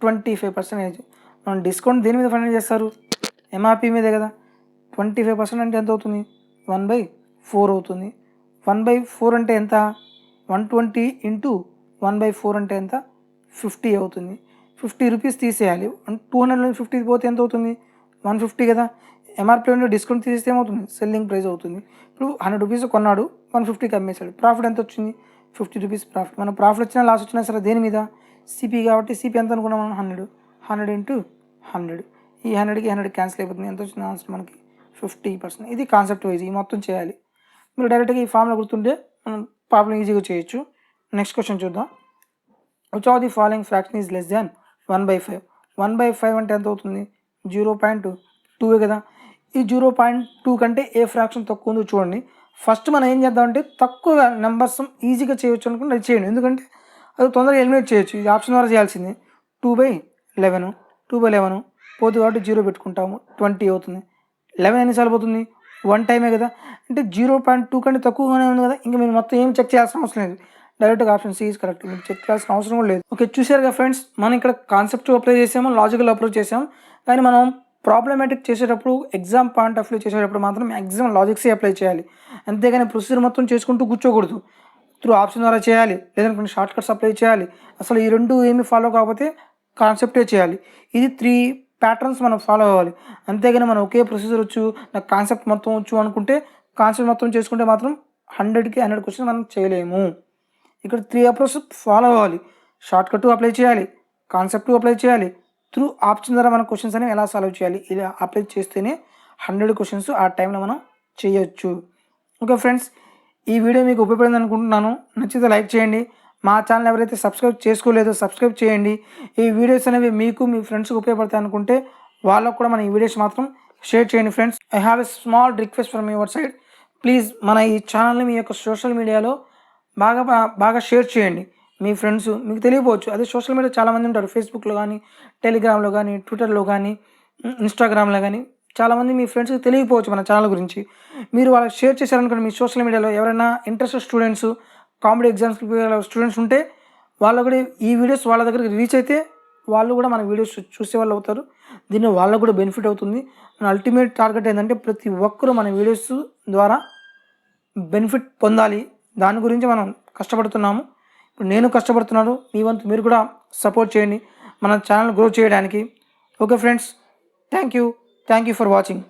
25%. మనం డిస్కౌంట్ దేని మీద ఫైనల్ చేస్తారు, ఎంఆర్పి మీదే కదా. 25% అంటే ఎంత అవుతుంది 1/4 అవుతుంది. 1/4 అంటే ఎంత 120 ఇంటూ 1/4 అంటే ఎంత 50 అవుతుంది. 50 రూపీస్ తీసేయాలి. 250 పోతే ఎంత అవుతుంది 150 కదా. ఎంఆర్పీలో డిస్కౌంట్ తీసేస్తే ఏమవుతుంది, సెల్లింగ్ ప్రైస్ అవుతుంది. ఇప్పుడు 100 రూపీస్ కొన్నాడు 150కి అమ్మేశాడు, ప్రాఫిట్ ఎంత వచ్చింది 50 రూపీస్ ప్రాఫిట్. మనం ప్రాఫిట్ వచ్చినా లాస్ వచ్చినా సరే దేని మీద, సిపి కాబట్టి సిపి ఎంత అనుకున్నాం మనం 100 ఇంటూ 100, ఈ 100కి 100 క్యాన్సిల్ అయిపోతుంది. ఎంత వచ్చింది ఆన్సర్ మనకి 50%. ఇది కాన్సెప్ట్ వైజ్ ఈ మొత్తం చేయాలి. మీరు డైరెక్ట్గా ఈ ఫామ్లో గుర్తుంటే మనం ప్రాబ్లం ఈజీగా చేయొచ్చు. నెక్స్ట్ క్వశ్చన్ చూద్దాం. Which of the following fraction is less than 1/5. 1/5 అంటే ఎంత అవుతుంది 0.2 కదా. ఈ 0.2 కంటే ఏ ఫ్రాక్షన్ తక్కువ ఉందో చూడండి. ఫస్ట్ మనం ఏం చేద్దామంటే తక్కువ నెంబర్స్ ఈజీగా చేయొచ్చు అనుకుంటే అది చేయండి, ఎందుకంటే అది తొందరగా ఎలిమినేట్ చేయొచ్చు. ఇది ఆప్షన్ ద్వారా చేయాల్సింది. 2/11 2/11 పోతుంది కాబట్టి 0 పెట్టుకుంటాము, 20 అవుతుంది. 11 ఎన్నిసార్లు పోతుంది 1 టైమే కదా. అంటే 0.2 కంటే తక్కువగానే ఉంది కదా, ఇంకా మీరు మొత్తం ఏం చెక్ చేయాల్సిన అవసరం లేదు. డైరెక్ట్గా ఆప్షన్ సి ఈజ్ కరెక్ట్, మీరు చెక్ చేయాల్సిన అవసరం కూడా లేదు. ఓకే, చూసారుగా ఫ్రెండ్స్, మనం ఇక్కడ కాన్సెప్ట్ అప్లై చేసాము, లాజికల్ అప్రోచ్ చేసాం. కానీ మనం ప్రాబ్లమాటిక్ చేసేటప్పుడు ఎగ్జామ్ పాయింట్ ఆఫ్ వ్యూ చేసేటప్పుడు మాత్రం మ్యాక్సిమం లాజిక్సే అప్లై చేయాలి. అంతేగాని ప్రొసీజర్ మొత్తం చేసుకుంటూ కూర్చోకూడదు. త్రూ ఆప్షన్ ద్వారా చేయాలి, లేదంటే షార్ట్ కట్స్ అప్లై చేయాలి. అసలు ఈ రెండు ఏమి ఫాలో కాకపోతే కాన్సెప్టే చేయాలి. ఇది 3 ప్యాటర్న్స్ మనం ఫాలో అవ్వాలి. అంతేగాని మనం ఒకే ప్రొసీజర్ వచ్చు, నాకు కాన్సెప్ట్ మొత్తం వచ్చు అనుకుంటే కాన్సెప్ట్ మొత్తం చేసుకుంటే మాత్రం 100కి 100 క్వశ్చన్ మనం చేయలేము. ఇక్కడ 3 అప్రోచ్ ఫాలో అవ్వాలి. షార్ట్ కట్ అప్లై చేయాలి, కాన్సెప్ట్ అప్లై చేయాలి, త్రూ ఆప్షన్ ద్వారా మనం క్వశ్చన్స్ అనేవి ఎలా సాల్వ్ చేయాలి, ఇలా అప్లై చేస్తేనే 100 క్వశ్చన్స్ ఆ టైంలో మనం చేయొచ్చు. ఓకే ఫ్రెండ్స్, ఈ వీడియో మీకు ఉపయోగపడింది అనుకుంటున్నాను. నచ్చితే లైక్ చేయండి. మా ఛానల్ ఎవరైతే సబ్స్క్రైబ్ చేసుకోలేదో సబ్స్క్రైబ్ చేయండి. ఈ వీడియోస్ అనేవి మీకు మీ ఫ్రెండ్స్కి ఉపయోగపడతాయి అనుకుంటే వాళ్ళకు కూడా మన ఈ వీడియోస్ మాత్రం షేర్ చేయండి friends. I have a small request from your side. Please మన ఈ ఛానల్ని మీ యొక్క సోషల్ మీడియాలో బాగా షేర్ చేయండి. మీ ఫ్రెండ్స్ మీకు తెలియపోవచ్చు, అదే సోషల్ మీడియా చాలామంది ఉంటారు, ఫేస్బుక్లో కానీ, టెలిగ్రామ్లో కానీ, ట్విట్టర్లో కానీ, ఇన్స్టాగ్రామ్లో కానీ. చాలామంది మీ ఫ్రెండ్స్కి తెలియకపోవచ్చు మన ఛానల్ గురించి. మీరు వాళ్ళకి షేర్ చేశారనుకోండి, మీ సోషల్ మీడియాలో ఎవరైనా ఇంట్రెస్టెడ్ స్టూడెంట్స్, కాంపిటేటివ్ ఎగ్జామ్స్కి స్టూడెంట్స్ ఉంటే వాళ్ళు కూడా ఈ వీడియోస్ వాళ్ళ దగ్గరికి రీచ్ అయితే వాళ్ళు కూడా మన వీడియోస్ చూసే వాళ్ళు అవుతారు. దీన్ని వాళ్ళకు కూడా బెనిఫిట్ అవుతుంది. మన అల్టిమేట్ టార్గెట్ ఏంటంటే ప్రతి ఒక్కరూ మన వీడియోస్ ద్వారా బెనిఫిట్ పొందాలి. దాని గురించి మనం కష్టపడుతున్నాము. ఇప్పుడు నేను కష్టపడుతున్నాను, మీ వంతు మీరు కూడా సపోర్ట్ చేయండి మన ఛానల్ గ్రో చేయడానికి. Okay friends, thank you for watching.